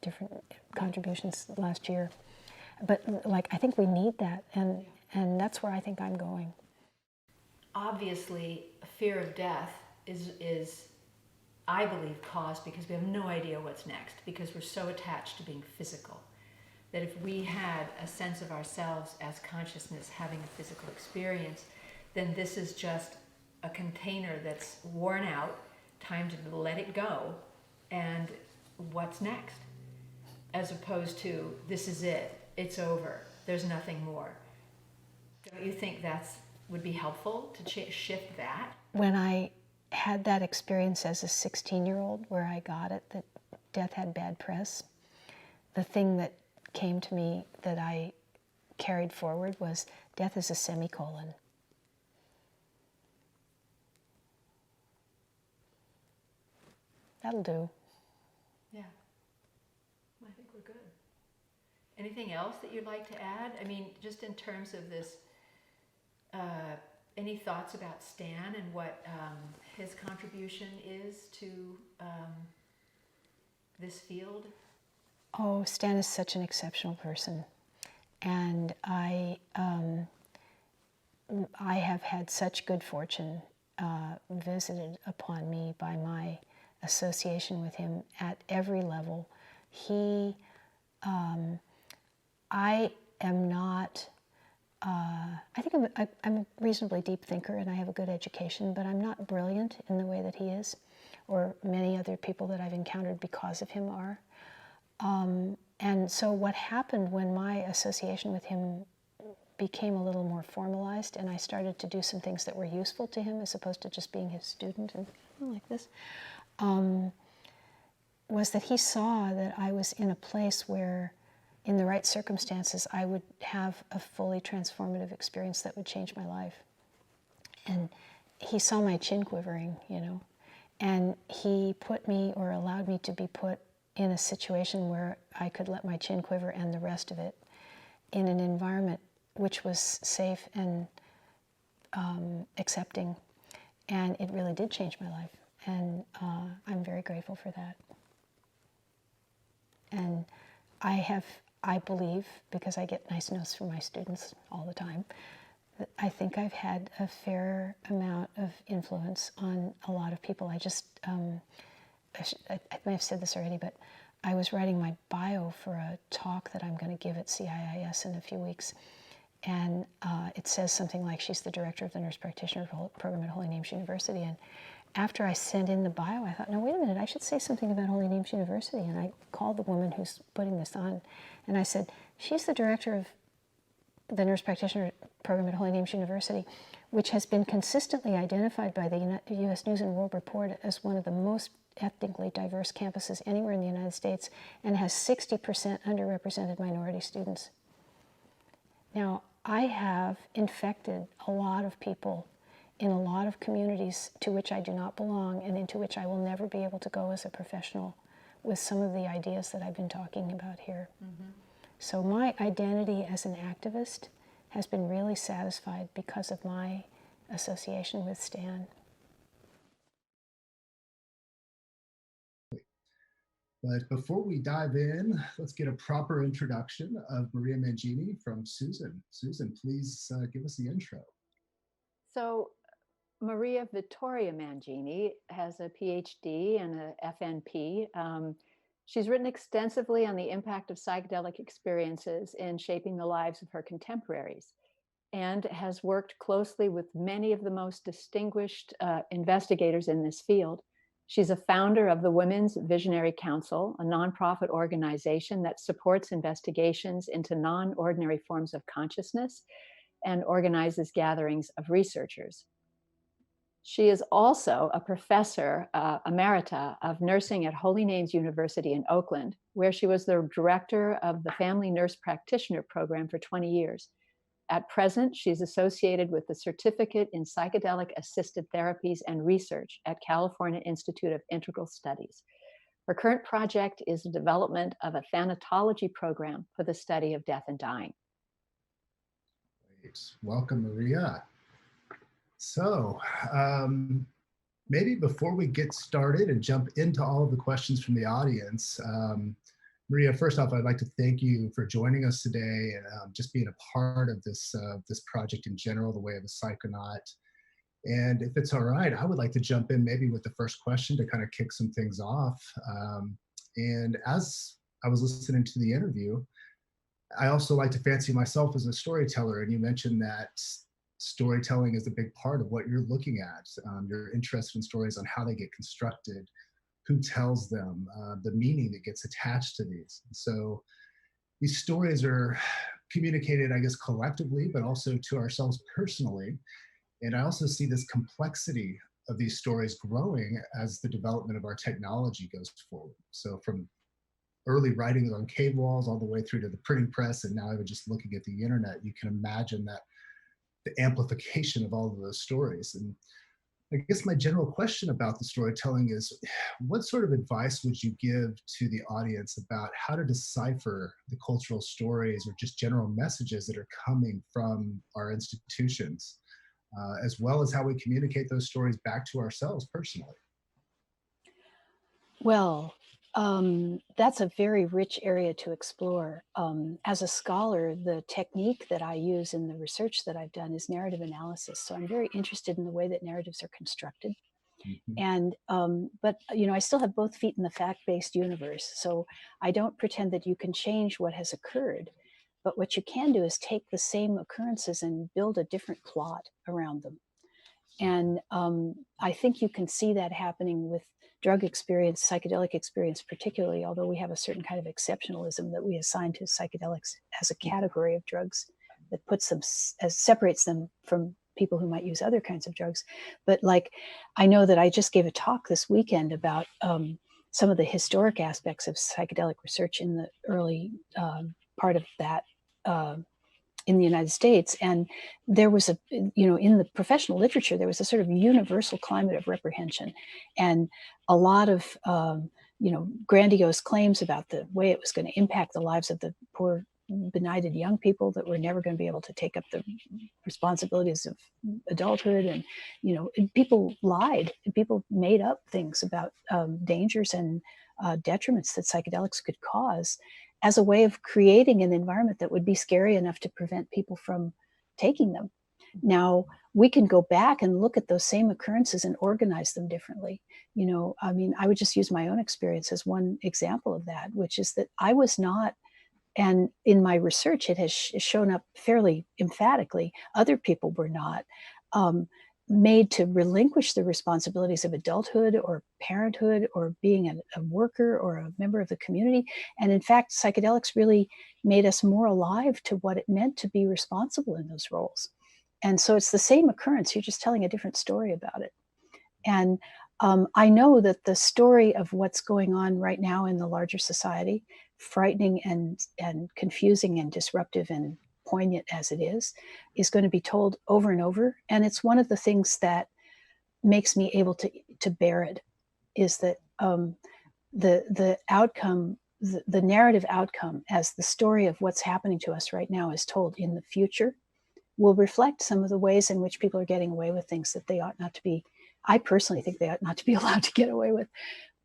H: different contributions last year. But I think we need that, and that's where I think I'm going.
I: Obviously, fear of death is, I believe, caused because we have no idea what's next, because we're so attached to being physical, that if we had a sense of ourselves as consciousness having a physical experience, then this is just a container that's worn out, time to let it go, and what's next? As opposed to, this is it, it's over, there's nothing more. Don't you think that would be helpful to shift that?
H: When I had that experience as a 16-year-old where I got it, that death had bad press, the thing that came to me that I carried forward was, death is a semicolon. That'll do.
I: Yeah, I think we're good. Anything else that you'd like to add? I mean, just in terms of this, any thoughts about Stan and what his contribution is to this field?
H: Oh, Stan is such an exceptional person. And I have had such good fortune visited upon me by my association with him at every level. I am not, I think I'm a reasonably deep thinker and I have a good education, but I'm not brilliant in the way that he is, or many other people that I've encountered because of him are. And so what happened when my association with him became a little more formalized and I started to do some things that were useful to him as opposed to just being his student and like this, was that he saw that I was in a place where, in the right circumstances, I would have a fully transformative experience that would change my life. And he saw my chin quivering, And he put me, or allowed me to be put in a situation where I could let my chin quiver and the rest of it in an environment which was safe and accepting. And it really did change my life. And I'm very grateful for that. And I believe, because I get nice notes from my students all the time, that I think I've had a fair amount of influence on a lot of people. I may have said this already, but I was writing my bio for a talk that I'm going to give at CIIS in a few weeks. And it says something like, she's the director of the nurse practitioner program at Holy Names University. And after I sent in the bio, I thought, no, wait a minute, I should say something about Holy Names University. And I called the woman who's putting this on, and I said, she's the director of the nurse practitioner program at Holy Names University, which has been consistently identified by the U.S. News and World Report as one of the most ethnically diverse campuses anywhere in the United States, and has 60% underrepresented minority students. Now, I have infected a lot of people in a lot of communities to which I do not belong, and into which I will never be able to go as a professional with some of the ideas that I've been talking about here. Mm-hmm. So my identity as an activist has been really satisfied because of my association with Stan.
F: But before we dive in, let's get a proper introduction of Maria Mangini from Susan. Susan, please give us the intro.
G: So Maria Vittoria Mangini has a PhD and a FNP. She's written extensively on the impact of psychedelic experiences in shaping the lives of her contemporaries, and has worked closely with many of the most distinguished investigators in this field. She's a founder of the Women's Visionary Council, a nonprofit organization that supports investigations into non-ordinary forms of consciousness and organizes gatherings of researchers. She is also a professor emerita of nursing at Holy Names University in Oakland, where she was the director of the Family Nurse Practitioner program for 20 years. At present, she's associated with the Certificate in Psychedelic Assisted Therapies and Research at California Institute of Integral Studies. Her current project is the development of a thanatology program for the study of death and dying.
F: Great. Welcome, Maria. So maybe before we get started and jump into all of the questions from the audience, Maria, first off, I'd like to thank you for joining us today and just being a part of this project in general, the Way of a Psychonaut. And if it's all right, I would like to jump in maybe with the first question to kind of kick some things off. And as I was listening to the interview, I also like to fancy myself as a storyteller. And you mentioned that storytelling is a big part of what you're looking at. You're interested in stories on how they get constructed, who tells them, the meaning that gets attached to these. So these stories are communicated, I guess, collectively, but also to ourselves personally. And I also see this complexity of these stories growing as the development of our technology goes forward. So from early writings on cave walls all the way through to the printing press, and now even just looking at the internet, you can imagine that the amplification of all of those stories. And I guess my general question about the storytelling is, what sort of advice would you give to the audience about how to decipher the cultural stories or just general messages that are coming from our institutions, as well as how we communicate those stories back to ourselves personally?
H: Well, that's a very rich area to explore. As a scholar, the technique that I use in the research that I've done is narrative analysis. So I'm very interested in the way that narratives are constructed. Mm-hmm. And, but, you know, I still have both feet in the fact-based universe. So I don't pretend that you can change what has occurred. But what you can do is take the same occurrences and build a different plot around them. And I think you can see that happening with drug experience, psychedelic experience particularly, although we have a certain kind of exceptionalism that we assign to psychedelics as a category of drugs that puts them, separates them from people who might use other kinds of drugs. But like, I know that I just gave a talk this weekend about some of the historic aspects of psychedelic research in the early part of that in the United States. And there was in the professional literature, there was a sort of universal climate of reprehension and a lot of, grandiose claims about the way it was going to impact the lives of the poor, benighted young people that were never going to be able to take up the responsibilities of adulthood. And, people lied. People made up things about dangers and detriments that psychedelics could cause as a way of creating an environment that would be scary enough to prevent people from taking them. Now, we can go back and look at those same occurrences and organize them differently. I would just use my own experience as one example of that, which is that I was not, and in my research, it has shown up fairly emphatically, other people were not made to relinquish the responsibilities of adulthood or parenthood or being a worker or a member of the community. And in fact, psychedelics really made us more alive to what it meant to be responsible in those roles. And so it's the same occurrence, you're just telling a different story about it. And I know that the story of what's going on right now in the larger society, frightening and confusing and disruptive and poignant as it is going to be told over and over. And it's one of the things that makes me able to bear it, is that the outcome, the narrative outcome as the story of what's happening to us right now is told in the future will reflect some of the ways in which people are getting away with things that they ought not to be. I personally think they ought not to be allowed to get away with.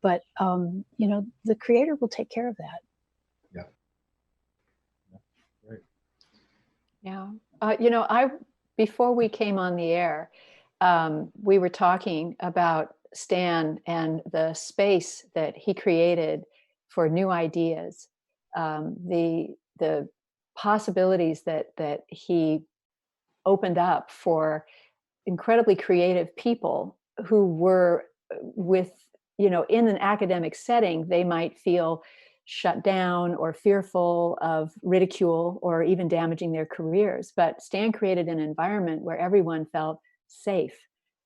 H: But, the Creator will take care of that.
F: Yeah. Great.
G: Yeah. Before we came on the air, we were talking about Stan and the space that he created for new ideas, the possibilities that he opened up for incredibly creative people who were in an academic setting, they might feel shut down or fearful of ridicule or even damaging their careers. But Stan created an environment where everyone felt safe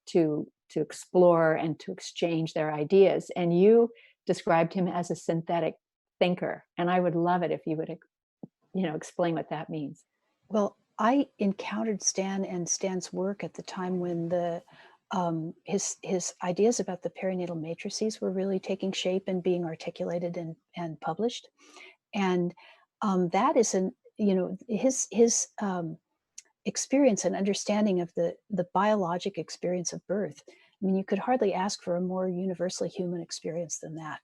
G: to explore and to exchange their ideas. And you described him as a synthetic thinker. And I would love it if you would, explain what that means.
H: Well, I encountered Stan and Stan's work at the time when his ideas about the perinatal matrices were really taking shape and being articulated and published. And that is his experience and understanding of the biologic experience of birth. I mean, you could hardly ask for a more universally human experience than that.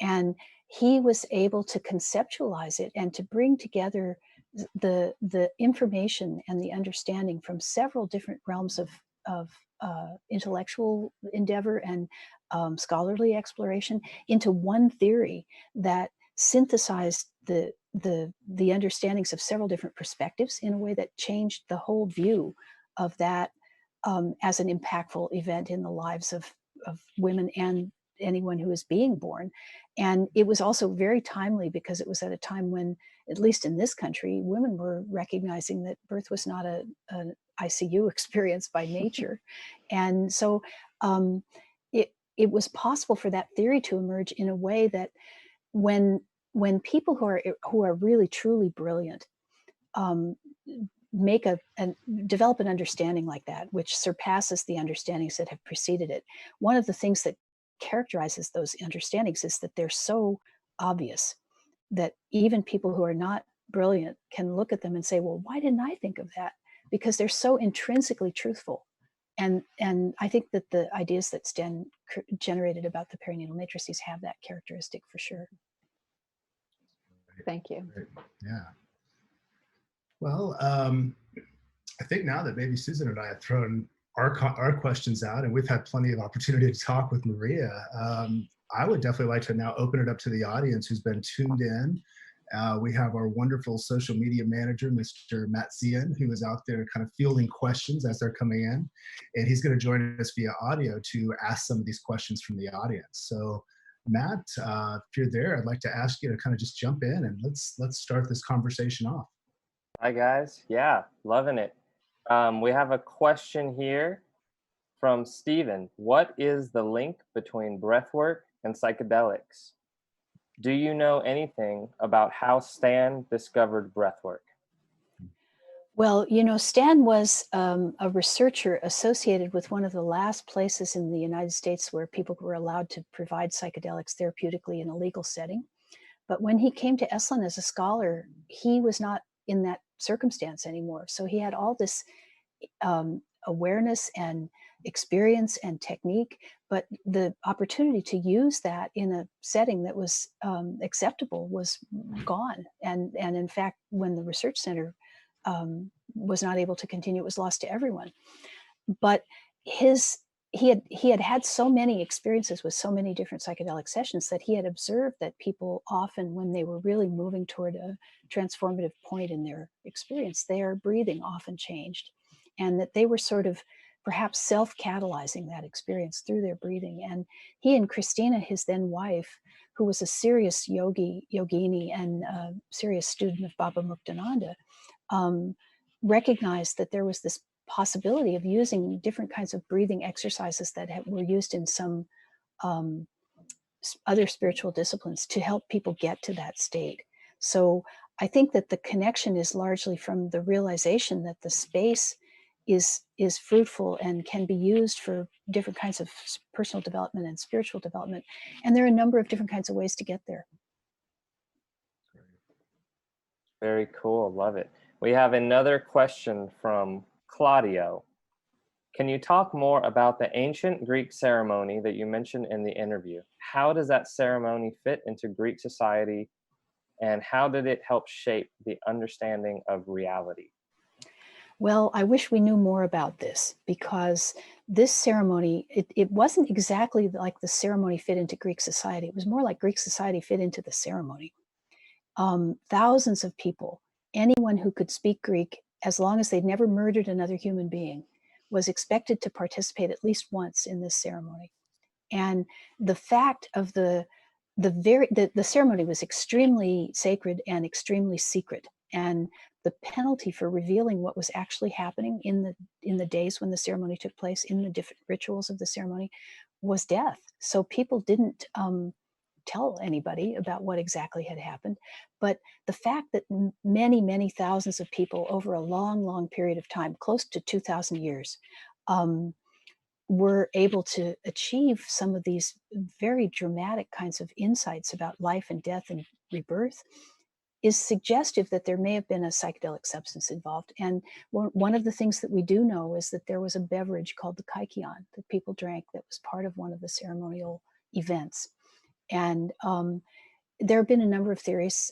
H: And he was able to conceptualize it and to bring together the information and the understanding from several different realms of intellectual endeavor and scholarly exploration into one theory that synthesized the understandings of several different perspectives in a way that changed the whole view of that as an impactful event in the lives of women and anyone who is being born. And it was also very timely because it was at a time when, at least in this country, women were recognizing that birth was not an ICU experience by nature. And so it was possible for that theory to emerge in a way that when people who are really truly brilliant develop an understanding like that, which surpasses the understandings that have preceded it. One of the things that characterizes those understandings is that they're so obvious that even people who are not brilliant can look at them and say, well, why didn't I think of that? Because they're so intrinsically truthful. And I think that the ideas that Stan generated about the perinatal matrices have that characteristic for sure.
G: Thank you.
F: Great. Yeah. Well, I think now that maybe Susan and I have thrown our questions out, and we've had plenty of opportunity to talk with Maria, I would definitely like to now open it up to the audience who's been tuned in. We have our wonderful social media manager, Mr. Matt Zian, who is out there kind of fielding questions as they're coming in. And he's going to join us via audio to ask some of these questions from the audience. So Matt, if you're there, I'd like to ask you to kind of just jump in and let's start this conversation off.
J: Hi guys. Yeah, loving it. We have a question here from Stephen. What is the link between breathwork and psychedelics? Do you know anything about how Stan discovered breathwork?
H: Well, you know, Stan was a researcher associated with one of the last places in the United States where people were allowed to provide psychedelics therapeutically in a legal setting. But when he came to Esalen as a scholar, he was not in that circumstance anymore. So he had all this awareness and experience and technique, but the opportunity to use that in a setting that was acceptable was gone. And in fact, when the research center was not able to continue, it was lost to everyone. But he had had so many experiences with so many different psychedelic sessions that he had observed that people often, when they were really moving toward a transformative point in their experience, their breathing often changed, and that they were sort of perhaps self-catalyzing that experience through their breathing. And he and Christina, his then wife, who was a serious yogini and a serious student of Baba Muktananda, recognized that there was this possibility of using different kinds of breathing exercises that were used in some other spiritual disciplines to help people get to that state. So I think that the connection is largely from the realization that the space is fruitful and can be used for different kinds of personal development and spiritual development. And there are a number of different kinds of ways to get there.
J: Very cool. Love it. We have another question from Claudio. Can you talk more about the ancient Greek ceremony that you mentioned in the interview? How does that ceremony fit into Greek society, and how did it help shape the understanding of reality?
H: Well, I wish we knew more about this, because this ceremony, it wasn't exactly like the ceremony fit into Greek society. It was more like Greek society fit into the ceremony. Thousands of people, anyone who could speak Greek, as long as they'd never murdered another human being, was expected to participate at least once in this ceremony. And the fact of the ceremony was extremely sacred and extremely secret. And the penalty for revealing what was actually happening in the days when the ceremony took place, in the different rituals of the ceremony, was death. So people didn't tell anybody about what exactly had happened. But the fact that many, many thousands of people over a long, long period of time, close to 2,000 years, were able to achieve some of these very dramatic kinds of insights about life and death and rebirth is suggestive that there may have been a psychedelic substance involved. And one of the things that we do know is that there was a beverage called the kykeon that people drank that was part of one of the ceremonial events. And there have been a number of theories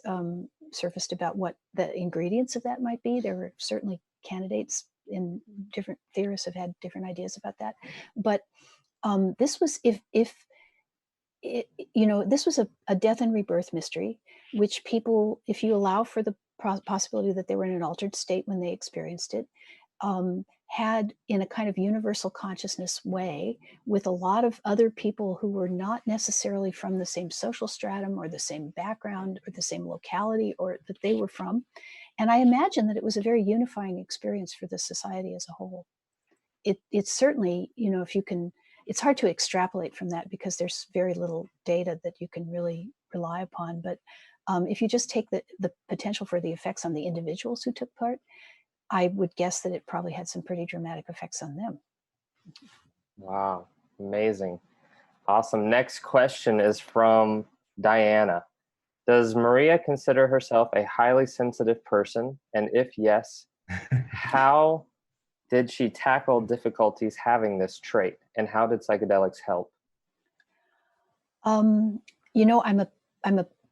H: surfaced about what the ingredients of that might be. There were certainly candidates, in different theorists have had different ideas about that. But this was, this was a death and rebirth mystery, which people, if you allow for the possibility that they were in an altered state when they experienced it, had in a kind of universal consciousness way with a lot of other people who were not necessarily from the same social stratum or the same background or the same locality or that they were from. And I imagine that it was a very unifying experience for the society as a whole. It's certainly, if you can, it's hard to extrapolate from that because there's very little data that you can really rely upon. But if you just take the potential for the effects on the individuals who took part, I would guess that it probably had some pretty dramatic effects on them.
J: Wow, amazing. Awesome. Next question is from Diana. Does Maria consider herself a highly sensitive person? And if yes, how did she tackle difficulties having this trait? And how did psychedelics help?
H: I'm a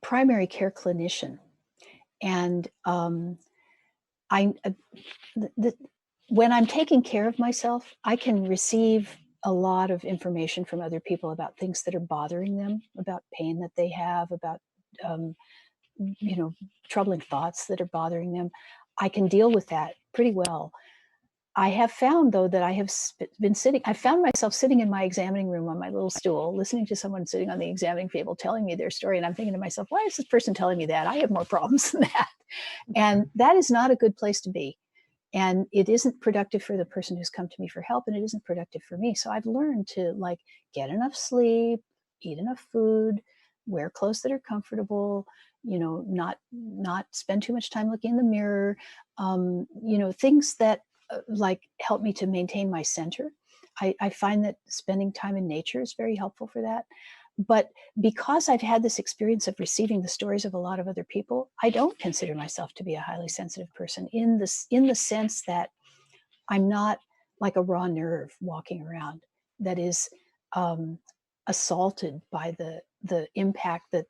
H: primary care clinician, and when I'm taking care of myself, I can receive a lot of information from other people about things that are bothering them, about pain that they have, about troubling thoughts that are bothering them. I can deal with that pretty well. I have found, though, that I found myself sitting in my examining room on my little stool, listening to someone sitting on the examining table telling me their story. And I'm thinking to myself, why is this person telling me that? I have more problems than that. And that is not a good place to be. And it isn't productive for the person who's come to me for help, and it isn't productive for me. So I've learned to get enough sleep, eat enough food, wear clothes that are comfortable, not spend too much time looking in the mirror, things that like help me to maintain my center. I find that spending time in nature is very helpful for that. But because I've had this experience of receiving the stories of a lot of other people, I don't consider myself to be a highly sensitive person in the sense that I'm not like a raw nerve walking around that is assaulted by the impact that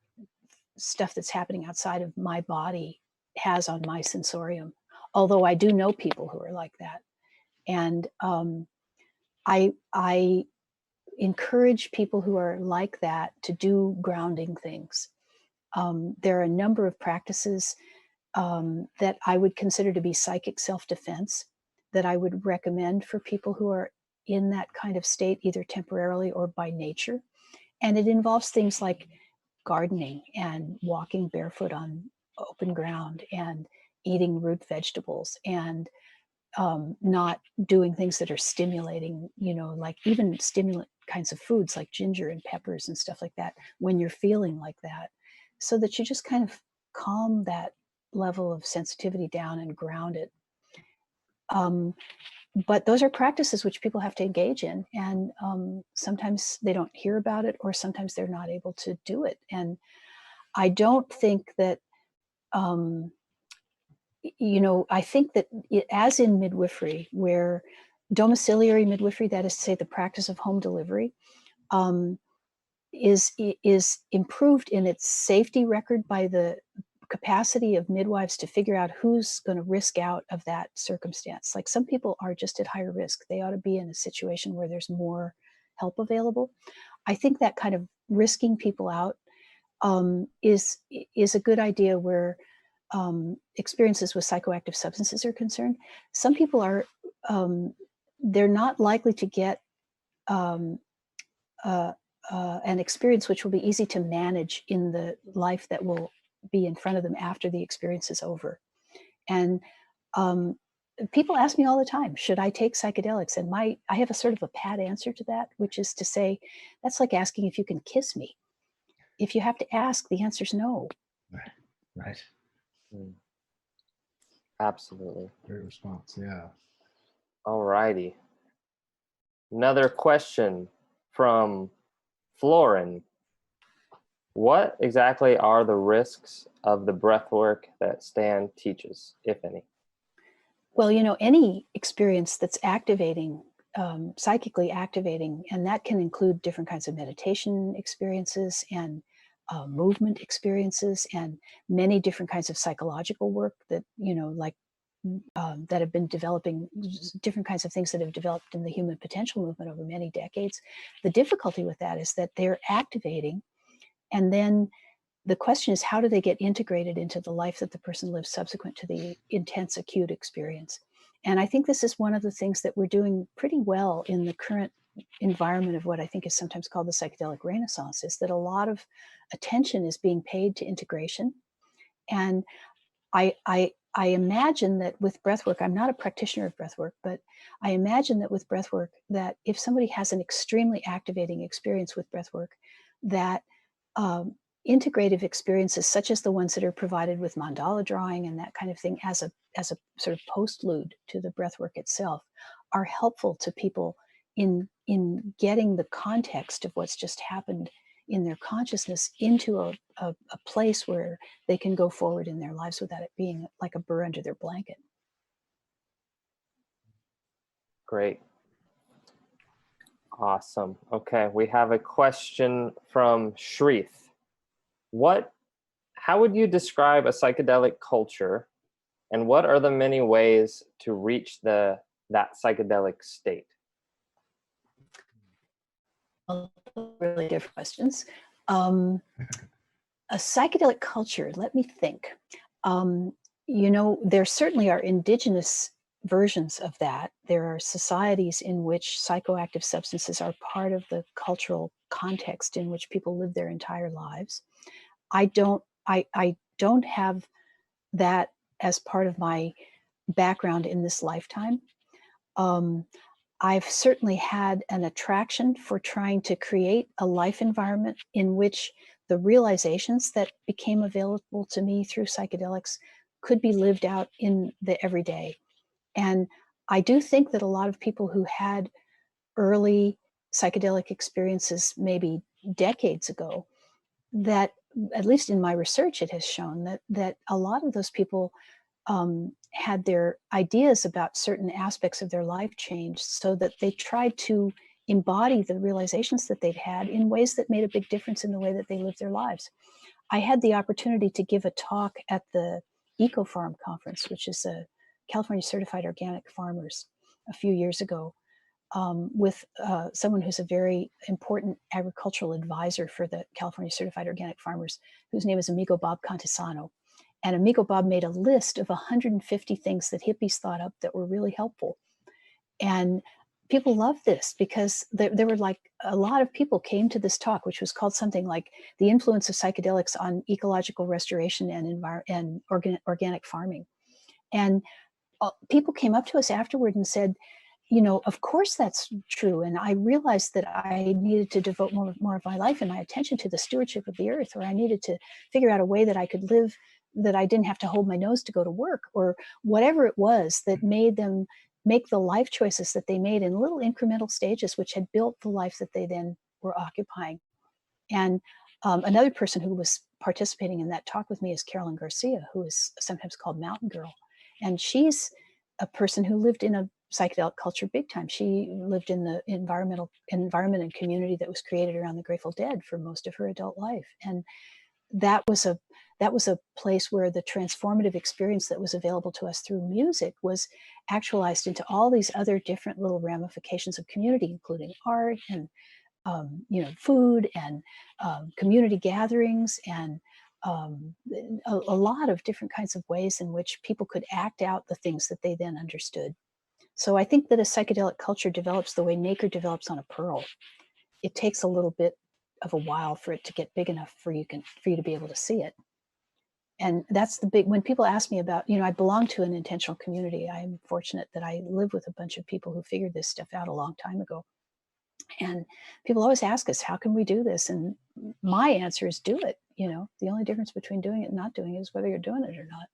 H: stuff that's happening outside of my body has on my sensorium. Although I do know people who are like that. And I encourage people who are like that to do grounding things. There are a number of practices that I would consider to be psychic self-defense that I would recommend for people who are in that kind of state, either temporarily or by nature. And it involves things like gardening and walking barefoot on open ground and eating root vegetables and not doing things that are stimulating, like even stimulant kinds of foods like ginger and peppers and stuff like that when you're feeling like that, so that you just kind of calm that level of sensitivity down and ground it. But those are practices which people have to engage in, and sometimes they don't hear about it, or sometimes they're not able to do it. And I don't think that I think that as in midwifery, where domiciliary midwifery, that is to say the practice of home delivery, is improved in its safety record by the capacity of midwives to figure out who's going to risk out of that circumstance. Like some people are just at higher risk. They ought to be in a situation where there's more help available. I think that kind of risking people out is a good idea where experiences with psychoactive substances are concerned. Some people are, they're not likely to get an experience which will be easy to manage in the life that will be in front of them after the experience is over. And people ask me all the time, should I take psychedelics? And I have a sort of a pat answer to that, which is to say, that's like asking if you can kiss me. If you have to ask, the answer's no.
F: Right.
J: Absolutely.
F: Great response. Yeah.
J: All righty. Another question from Florin. What exactly are the risks of the breath work that Stan teaches, if any?
H: Well, any experience that's activating, psychically activating, and that can include different kinds of meditation experiences and movement experiences and many different kinds of psychological work that, that have been developing, different kinds of things that have developed in the human potential movement over many decades. The difficulty with that is that they're activating, and then the question is, how do they get integrated into the life that the person lives subsequent to the intense acute experience? And I think this is one of the things that we're doing pretty well in the current environment of what I think is sometimes called the psychedelic renaissance, is that a lot of attention is being paid to integration. And I imagine that with breathwork, I'm not a practitioner of breathwork, but I imagine that with breathwork, that if somebody has an extremely activating experience with breathwork, that integrative experiences such as the ones that are provided with mandala drawing and that kind of thing as a sort of postlude to the breathwork itself are helpful to people in getting the context of what's just happened in their consciousness into a place where they can go forward in their lives without it being like a burr under their blanket.
J: Great. Awesome. Okay, we have a question from Ssris. How would you describe a psychedelic culture, and what are the many ways to reach that psychedelic state?
H: Really good questions. A psychedelic culture, let me think. There certainly are indigenous versions of that. There are societies in which psychoactive substances are part of the cultural context in which people live their entire lives. I don't have that as part of my background in this lifetime. I've certainly had an attraction for trying to create a life environment in which the realizations that became available to me through psychedelics could be lived out in the everyday. And I do think that a lot of people who had early psychedelic experiences, maybe decades ago, that at least in my research, it has shown that a lot of those people had their ideas about certain aspects of their life changed, so that they tried to embody the realizations that they'd had in ways that made a big difference in the way that they lived their lives. I had the opportunity to give a talk at the Eco Farm Conference, which is a California Certified Organic Farmers, a few years ago, with someone who's a very important agricultural advisor for the California Certified Organic Farmers, whose name is Amigo Bob Contisano. And Amigo Bob made a list of 150 things that hippies thought up that were really helpful. And people loved this because there were like a lot of people came to this talk, which was called something like The Influence of Psychedelics on Ecological Restoration and Organic Farming. And people came up to us afterward and said, you know, of course that's true. And I realized that I needed to devote more of my life and my attention to the stewardship of the earth, or I needed to figure out a way that I could live, that I didn't have to hold my nose to go to work, or whatever it was that made them make the life choices that they made in little incremental stages, which had built the life that they then were occupying. And another person who was participating in that talk with me is Carolyn Garcia, who is sometimes called Mountain Girl. And she's a person who lived in a psychedelic culture big time. She lived in the environment and community that was created around the Grateful Dead for most of her adult life. And that was a place where the transformative experience that was available to us through music was actualized into all these other different little ramifications of community, including art and food and community gatherings and a lot of different kinds of ways in which people could act out the things that they then understood. So I think that a psychedelic culture develops the way nacre develops on a pearl. It takes a little bit of a while for it to get big enough for you to be able to see it. And that's when people ask me about, I belong to an intentional community. I'm fortunate that I live with a bunch of people who figured this stuff out a long time ago. And people always ask us, how can we do this? And my answer is do it. The only difference between doing it and not doing it is whether you're doing it or not.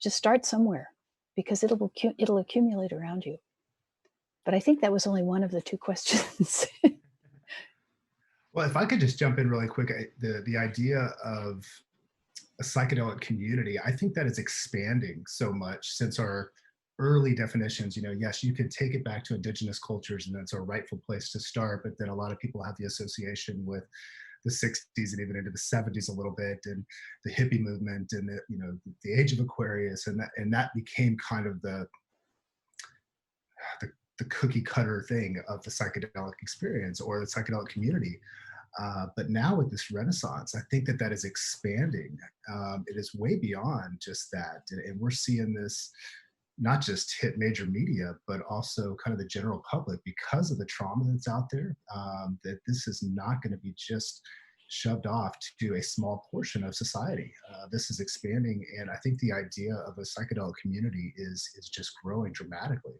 H: Just start somewhere, because it'll accumulate around you. But I think that was only one of the two questions.
F: Well, if I could just jump in really quick, the idea of a psychedelic community, I think that is expanding so much since our early definitions. Yes, you can take it back to indigenous cultures and that's a rightful place to start, but then a lot of people have the association with the 60s and even into the 70s a little bit, and the hippie movement and the age of Aquarius, and that became kind of the cookie cutter thing of the psychedelic experience or the psychedelic community. But now with this renaissance, I think that is expanding. It is way beyond just that, and we're seeing this not just hit major media, but also kind of the general public, because of the trauma that's out there, that this is not going to be just shoved off to a small portion of society. This is expanding, and I think the idea of a psychedelic community is just growing dramatically.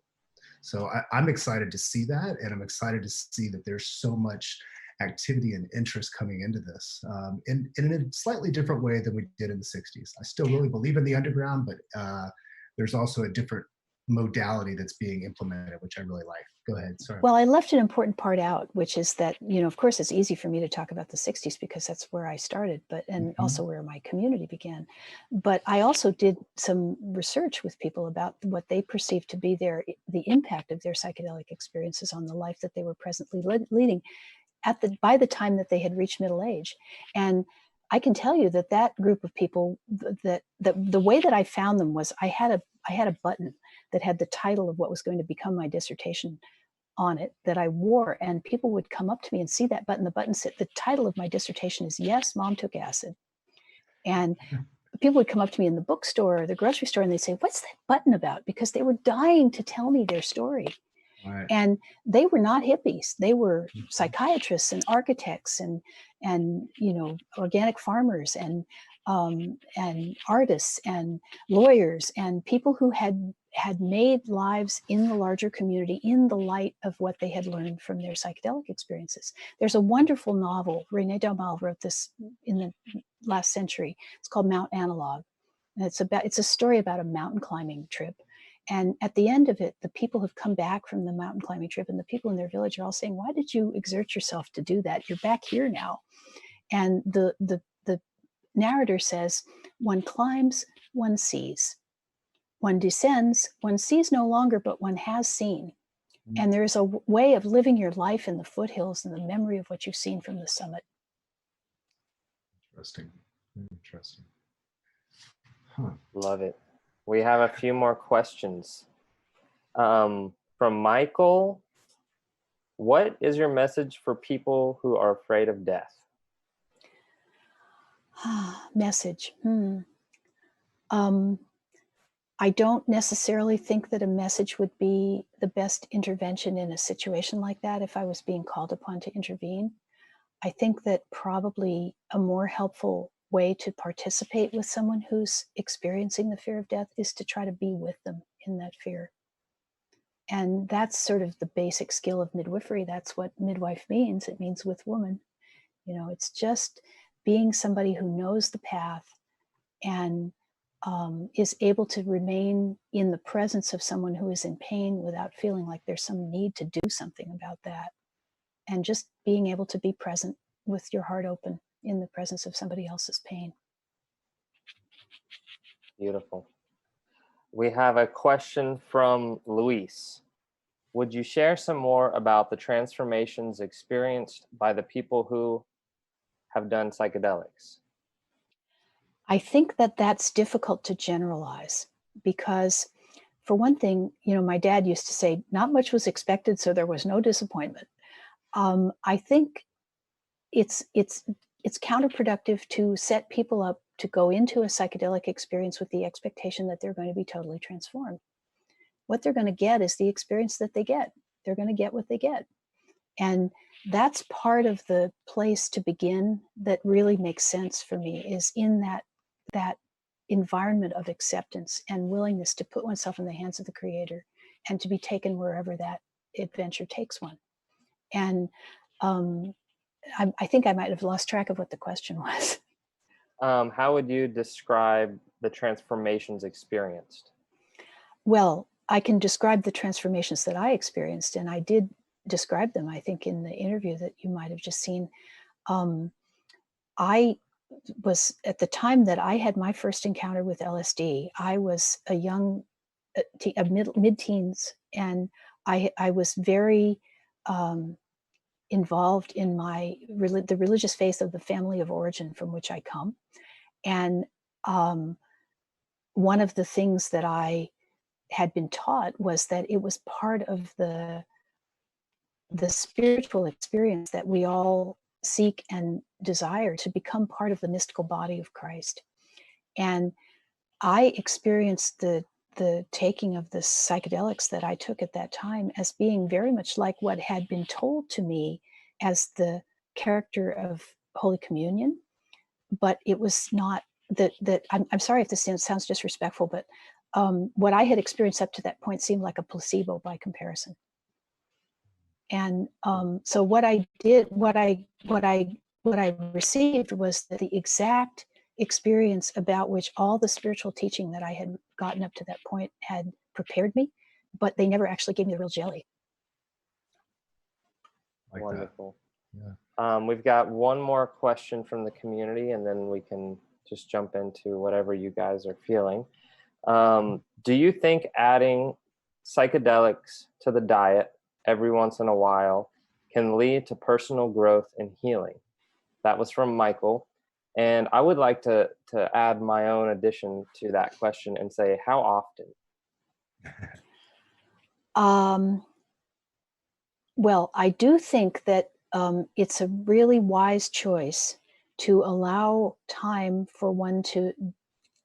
F: So I'm excited to see that, and I'm excited to see that there's so much activity and interest coming into this in a slightly different way than we did in the 60s. I still really believe in the underground, but there's also a different modality that's being implemented, which I really like. Go ahead, sorry.
H: Well, I left an important part out, which is that, of course, it's easy for me to talk about the 60s because that's where I started, and also where my community began. But I also did some research with people about what they perceived to be the impact of their psychedelic experiences on the life that they were presently leading by the time that they had reached middle age. And I can tell you that group of people, that the way that I found them was I had a button that had the title of what was going to become my dissertation on it that I wore, and people would come up to me and see that button. The button said, the title of my dissertation is "Yes, Mom Took Acid." And people would come up to me in the bookstore or the grocery store and they'd say, "What's that button about?" Because they were dying to tell me their story.
F: Right.
H: And they were not hippies. They were psychiatrists and architects and organic farmers and artists and lawyers and people who had made lives in the larger community in the light of what they had learned from their psychedelic experiences. There's a wonderful novel, René Dalmal wrote this in the last century. It's called Mount Analog. And it's a story about a mountain climbing trip. And at the end of it, the people have come back from the mountain climbing trip, and the people in their village are all saying, "Why did you exert yourself to do that? You're back here now." And the narrator says, "One climbs, one sees. One descends, one sees no longer, but one has seen. And there is a way of living your life in the foothills and the memory of what you've seen from the summit."
F: Interesting. Interesting. Huh.
J: Love it. We have a few more questions. From Michael, what is your message for people who are afraid of death?
H: Message. I don't necessarily think that a message would be the best intervention in a situation like that if I was being called upon to intervene. I think that probably a more helpful way to participate with someone who's experiencing the fear of death is to try to be with them in that fear. And that's sort of the basic skill of midwifery. That's what midwife means. It means with woman. It's just being somebody who knows the path and is able to remain in the presence of someone who is in pain without feeling like there's some need to do something about that. And just being able to be present with your heart open in the presence of somebody else's pain.
J: Beautiful. We have a question from Luis. Would you share some more about the transformations experienced by the people who have done psychedelics?
H: I think that that's difficult to generalize because, for one thing, my dad used to say, not much was expected, so there was no disappointment. I think it's counterproductive to set people up to go into a psychedelic experience with the expectation that they're going to be totally transformed. What they're going to get is the experience that they get. They're going to get what they get. And that's part of the place to begin that really makes sense for me, is in that environment of acceptance and willingness to put oneself in the hands of the Creator and to be taken wherever that adventure takes one. And I think I might have lost track of what the question was.
J: How would you describe the transformations experienced?
H: Well, I can describe the transformations that I experienced, and I did describe them, I think, in the interview that you might have just seen. I was, at the time that I had my first encounter with LSD, I was a young, mid-teens, and I was very involved in the religious faith of the family of origin from which I come. And one of the things that I had been taught was that it was part of the spiritual experience that we all seek and desire, to become part of the mystical body of Christ. And I experienced the taking of the psychedelics that I took at that time as being very much like what had been told to me as the character of Holy Communion, but it was not that I'm sorry if this sounds disrespectful, but what I had experienced up to that point seemed like a placebo by comparison. And so what I received was the exact experience about which all the spiritual teaching that I had gotten up to that point had prepared me, but they never actually gave me the real jelly.
J: Like wonderful. Yeah. We've got one more question from the community, and then we can just jump into whatever you guys are feeling. Do you think adding psychedelics to the diet every once in a while can lead to personal growth and healing? That was from Michael. And I would like to add my own addition to that question and say, how often?
H: Well, I do think that it's a really wise choice to allow time for one to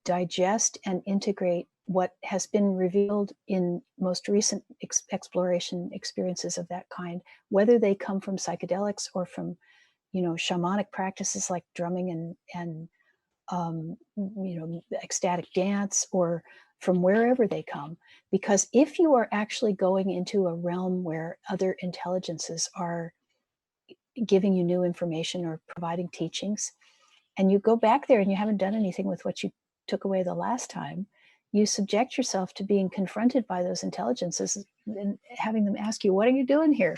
H: digest and integrate what has been revealed in most recent exploration experiences of that kind, whether they come from psychedelics or from, shamanic practices like drumming and ecstatic dance, or from wherever they come. Because if you are actually going into a realm where other intelligences are giving you new information or providing teachings, and you go back there and you haven't done anything with what you took away the last time, you subject yourself to being confronted by those intelligences and having them ask you, what are you doing here?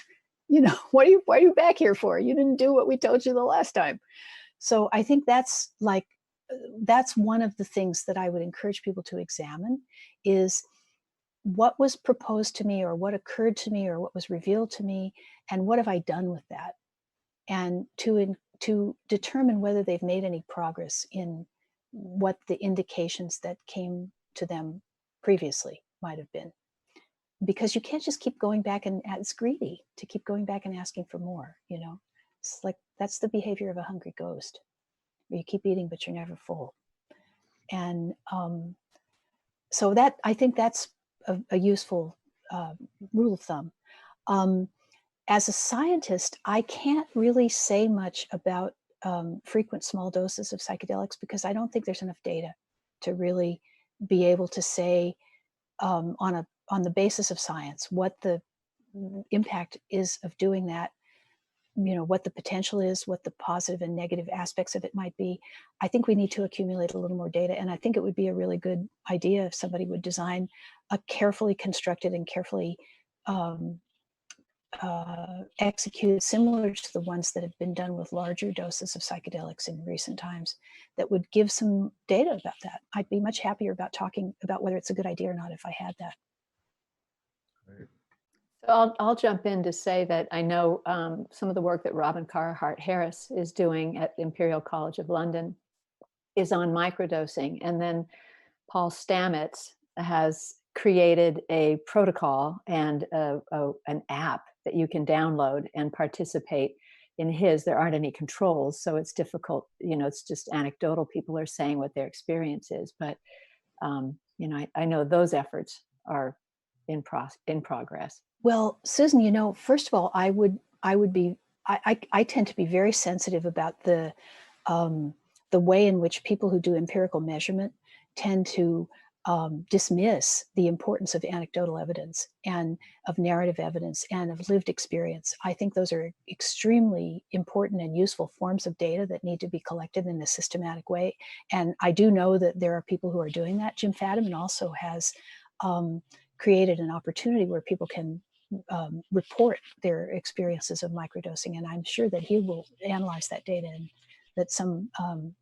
H: Why are you back here for? You didn't do what we told you the last time. So I think that's one of the things that I would encourage people to examine, is what was proposed to me, or what occurred to me, or what was revealed to me, and what have I done with that? And to determine whether they've made any progress in what the indications that came to them previously might have been. Because you can't just keep going back, and it's greedy to keep going back and asking for more, It's like, that's the behavior of a hungry ghost, where you keep eating, but you're never full. And so that, I think that's a useful rule of thumb. As a scientist, I can't really say much about frequent small doses of psychedelics, because I don't think there's enough data to really be able to say on the basis of science what the impact is of doing that, what the potential is, what the positive and negative aspects of it might be. I think we need to accumulate a little more data, and I think it would be a really good idea if somebody would design a carefully constructed and carefully executed, similar to the ones that have been done with larger doses of psychedelics in recent times, that would give some data about that. I'd be much happier about talking about whether it's a good idea or not if I had that.
F: Right.
G: So I'll jump in to say that I know some of the work that Robin Carhart Harris is doing at the Imperial College of London is on microdosing. And then Paul Stamets has created a protocol and an app that you can download and participate in his. There aren't any controls, so it's difficult. It's just anecdotal. People are saying what their experience is. But, I know those efforts are in progress.
H: Well, Susan, first of all, I tend to be very sensitive about the way in which people who do empirical measurement tend to dismiss the importance of anecdotal evidence and of narrative evidence and of lived experience. I think those are extremely important and useful forms of data that need to be collected in a systematic way. And I do know that there are people who are doing that. Jim Fadiman also has created an opportunity where people can report their experiences of microdosing, and I'm sure that he will analyze that data, and that some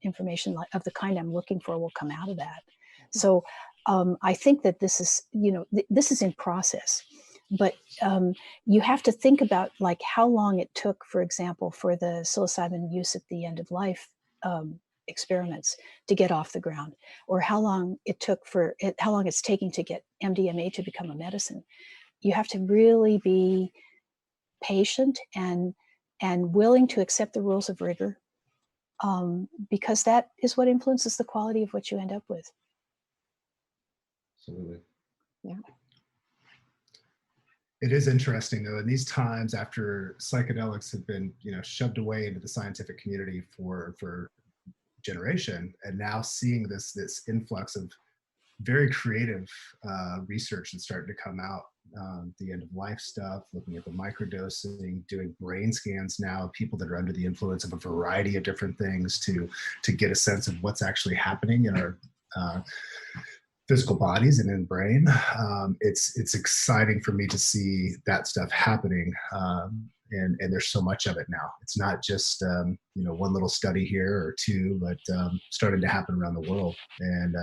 H: information of the kind I'm looking for will come out of that. So I think that this is, this is in process, but you have to think about like how long it took, for example, for the psilocybin use at the end of life experiments to get off the ground, or how long it's taking to get MDMA to become a medicine. You have to really be patient and willing to accept the rules of rigor, because that is what influences the quality of what you end up with.
F: Absolutely.
G: Yeah.
F: It is interesting though, in these times after psychedelics have been, shoved away into the scientific community for generation, and now seeing this influx of very creative research that's starting to come out, the end of life stuff, looking at the microdosing, doing brain scans now of people that are under the influence of a variety of different things to get a sense of what's actually happening in our physical bodies and in brain. It's exciting for me to see that stuff happening. And there's so much of it now. It's not just one little study here or two, but starting to happen around the world. And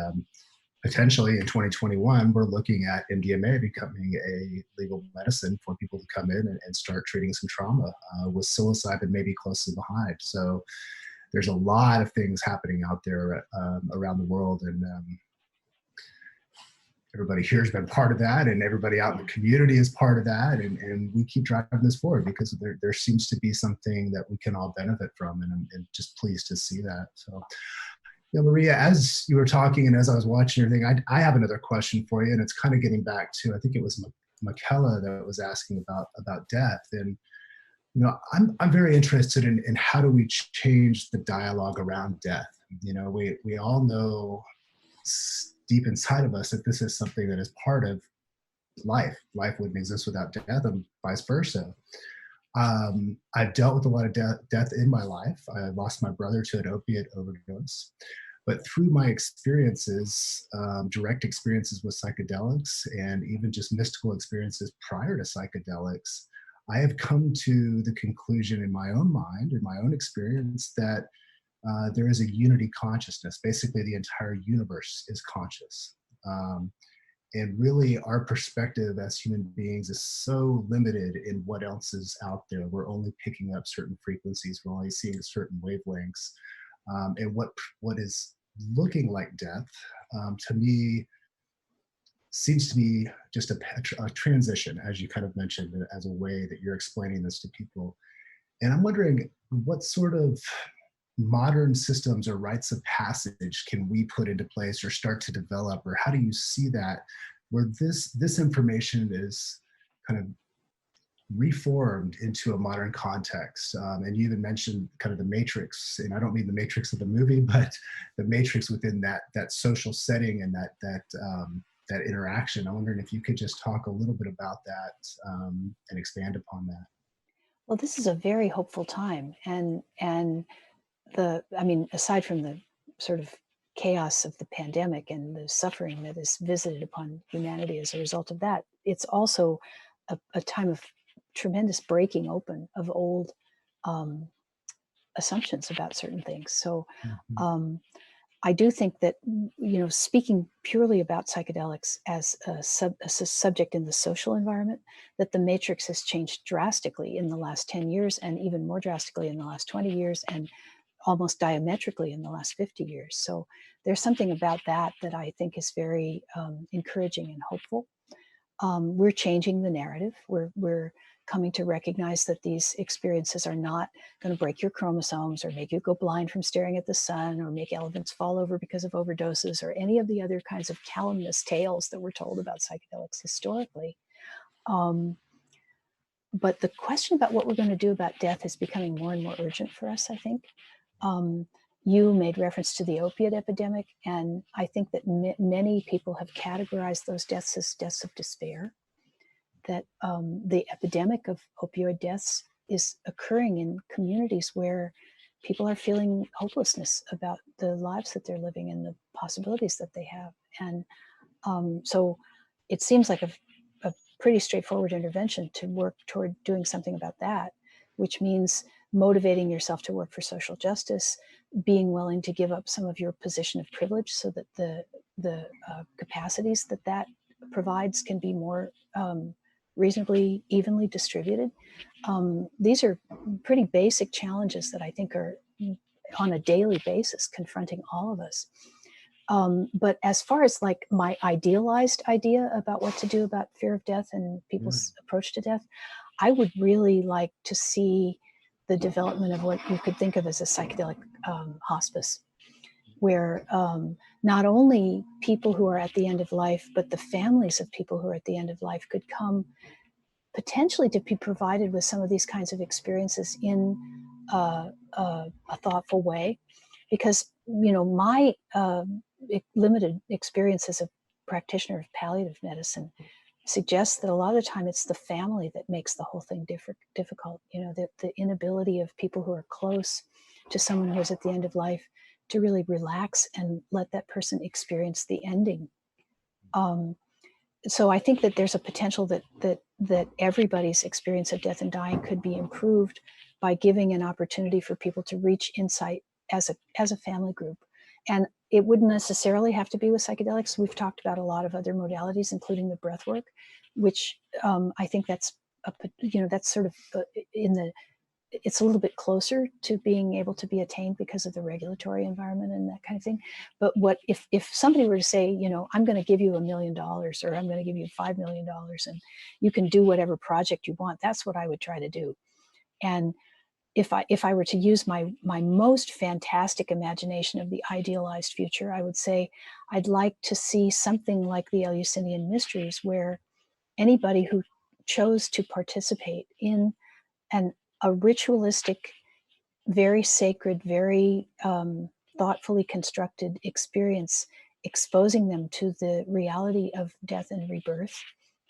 F: potentially in 2021, we're looking at MDMA becoming a legal medicine for people to come in and start treating some trauma, with psilocybin maybe closely behind. So there's a lot of things happening out there around the world, and everybody here has been part of that, and everybody out in the community is part of that, and we keep driving this forward because there seems to be something that we can all benefit from, and I'm just pleased to see that. So Yeah, Maria, as you were talking and as I was watching your thing, I have another question for you, and it's kind of getting back to, I think it was Michaela that was asking about death. And I'm very interested in how do we change the dialogue around death. We all know deep inside of us that this is something that is part of life. Life wouldn't exist without death, and vice versa. I've dealt with a lot of death in my life. I lost my brother to an opiate overdose. But through my experiences, direct experiences with psychedelics, and even just mystical experiences prior to psychedelics, I have come to the conclusion in my own mind, in my own experience, that there is a unity consciousness. Basically, the entire universe is conscious. And really, our perspective as human beings is so limited in what else is out there. We're only picking up certain frequencies. We're only seeing certain wavelengths. And what is looking like death, to me, seems to be just a transition, as you kind of mentioned, as a way that you're explaining this to people. And I'm wondering, what sort of modern systems or rites of passage can we put into place or start to develop, or how do you see that, where this information is kind of reformed into a modern context? And you even mentioned kind of the matrix, and I don't mean the matrix of the movie, but the matrix within that social setting and that interaction. I'm wondering if you could just talk a little bit about that, and expand upon that.
H: Well, this is a very hopeful time, and aside from the sort of chaos of the pandemic and the suffering that is visited upon humanity as a result of that, it's also a time of tremendous breaking open of old assumptions about certain things. So I do think that, speaking purely about psychedelics as a subject in the social environment, that the matrix has changed drastically in the last 10 years, and even more drastically in the last 20 years, and almost diametrically in the last 50 years. So there's something about that I think is very encouraging and hopeful. We're changing the narrative. We're coming to recognize that these experiences are not going to break your chromosomes or make you go blind from staring at the sun or make elephants fall over because of overdoses or any of the other kinds of calumnious tales that we're told about psychedelics historically. But the question about what we're going to do about death is becoming more and more urgent for us, I think. You made reference to the opiate epidemic, and I think that many people have categorized those deaths as deaths of despair, that the epidemic of opioid deaths is occurring in communities where people are feeling hopelessness about the lives that they're living and the possibilities that they have. And so it seems like a pretty straightforward intervention to work toward doing something about that, which means motivating yourself to work for social justice, being willing to give up some of your position of privilege so that the capacities that provides can be more reasonably evenly distributed. These are pretty basic challenges that I think are on a daily basis confronting all of us. But as far as like my idealized idea about what to do about fear of death and people's approach to death, I would really like to see the development of what you could think of as a psychedelic hospice, where not only people who are at the end of life, but the families of people who are at the end of life could come potentially to be provided with some of these kinds of experiences in a thoughtful way. Because, my limited experience as a practitioner of palliative medicine suggests that a lot of the time it's the family that makes the whole thing difficult. The inability of people who are close to someone who's at the end of life to really relax and let that person experience the ending. So I think that there's a potential that everybody's experience of death and dying could be improved by giving an opportunity for people to reach insight as a family group. And it wouldn't necessarily have to be with psychedelics. We've talked about a lot of other modalities, including the breath work, which I think that's sort of it's a little bit closer to being able to be attained because of the regulatory environment and that kind of thing. But what if somebody were to say, I'm going to give you $1 million or I'm going to give you $5 million and you can do whatever project you want, that's what I would try to do. And if I were to use my most fantastic imagination of the idealized future, I would say I'd like to see something like the Eleusinian Mysteries, where anybody who chose to participate in a ritualistic, very sacred, very thoughtfully constructed experience, exposing them to the reality of death and rebirth,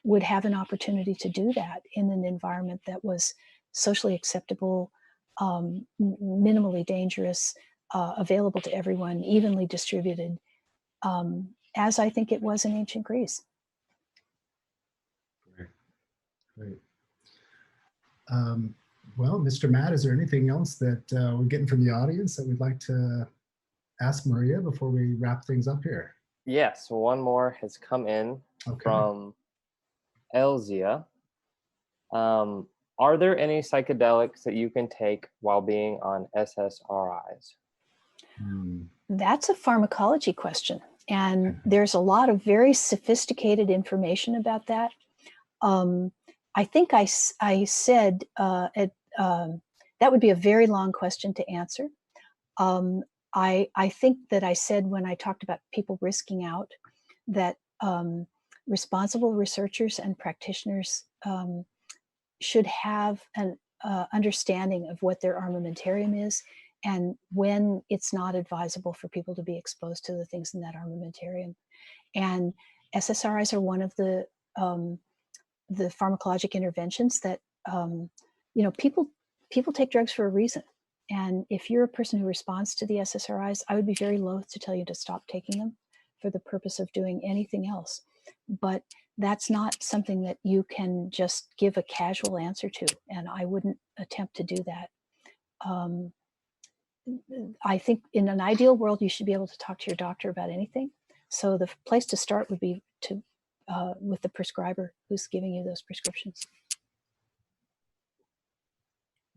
H: would have an opportunity to do that in an environment that was socially acceptable, minimally dangerous, available to everyone, evenly distributed, as I think it was in ancient Greece.
F: Great. Well, Mr. Matt, is there anything else that we're getting from the audience that we'd like to ask Maria before we wrap things up here?
J: Yes, one more has come in from Elzia. Are there any psychedelics that you can take while being on SSRIs?
H: That's a pharmacology question. And there's a lot of very sophisticated information about that. I think I said that would be a very long question to answer. I think that I said when I talked about people risking out that responsible researchers and practitioners should have an understanding of what their armamentarium is and when it's not advisable for people to be exposed to the things in that armamentarium. And SSRIs are one of the pharmacologic interventions that people take drugs for a reason. And if you're a person who responds to the SSRIs, I would be very loath to tell you to stop taking them for the purpose of doing anything else. But that's not something that you can just give a casual answer to, and I wouldn't attempt to do that. I think in an ideal world, you should be able to talk to your doctor about anything. So the place to start would be with the prescriber who's giving you those prescriptions.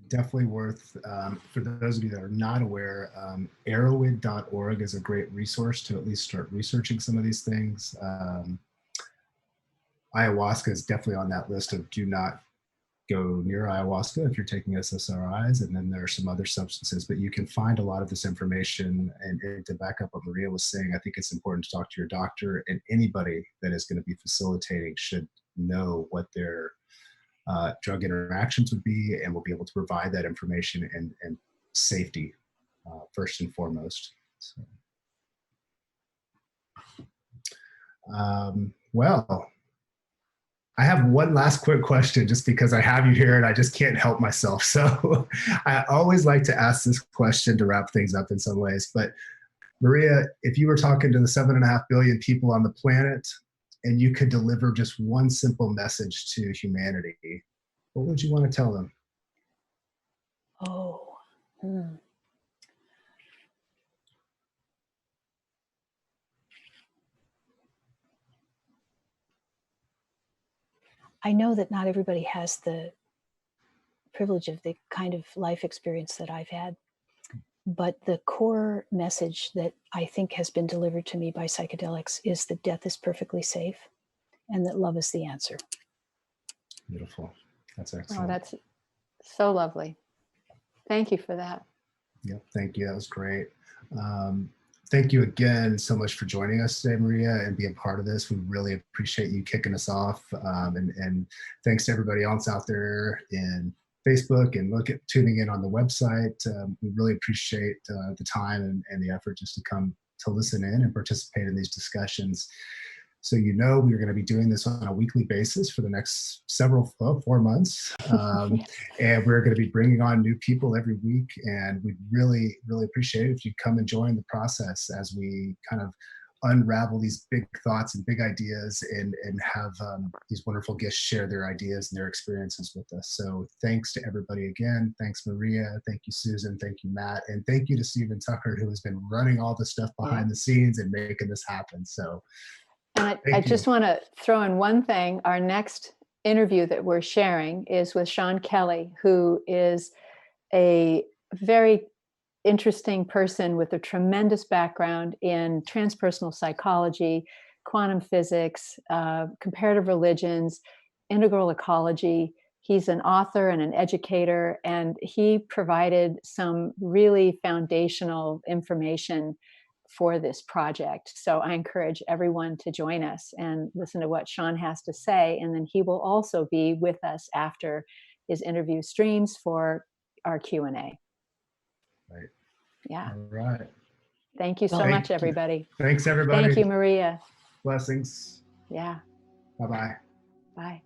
F: Definitely worth, for those of you that are not aware, arrowid.org is a great resource to at least start researching some of these things. Ayahuasca is definitely on that list of do not go near ayahuasca if you're taking SSRIs, and then there are some other substances, but you can find a lot of this information. And to back up what Maria was saying, I think it's important to talk to your doctor, and anybody that is going to be facilitating should know what their drug interactions would be, and will be able to provide that information and safety first and foremost. So, well, I have one last quick question just because I have you here and I just can't help myself. So I always like to ask this question to wrap things up in some ways. But Maria, if you were talking to the 7.5 billion people on the planet and you could deliver just one simple message to humanity, what would you want to tell them?
H: I know that not everybody has the privilege of the kind of life experience that I've had, but the core message that I think has been delivered to me by psychedelics is that death is perfectly safe and that love is the answer.
F: Beautiful. That's excellent.
G: Oh, that's so lovely. Thank you for that.
F: Yep, thank you. That was great. Thank you again so much for joining us today, Maria, and being part of this. We really appreciate you kicking us off. And thanks to everybody else out there in Facebook and tuning in on the website. We really appreciate the time and the effort just to come to listen in and participate in these discussions. So we're going to be doing this on a weekly basis for the next 4 months. And we're going to be bringing on new people every week. And we'd really, really appreciate it if you'd come and join the process as we kind of unravel these big thoughts and big ideas and have these wonderful guests share their ideas and their experiences with us. So thanks to everybody again. Thanks, Maria. Thank you, Susan. Thank you, Matt. And thank you to Stephen Tucker, who has been running all the stuff behind the scenes and making this happen. So
G: and I just want to throw in one thing. Our next interview that we're sharing is with Sean Kelly, who is a very interesting person with a tremendous background in transpersonal psychology, quantum physics, comparative religions, integral ecology, He's an author and an educator, and he provided some really foundational information for this project. So I encourage everyone to join us and listen to what Sean has to say. And then he will also be with us after his interview streams for our Q&A.
F: Right.
G: Yeah.
F: All right.
G: Thank you so much, everybody.
F: Thanks, everybody.
G: Thank you, Maria.
F: Blessings.
G: Yeah.
F: Bye-bye.
G: Bye.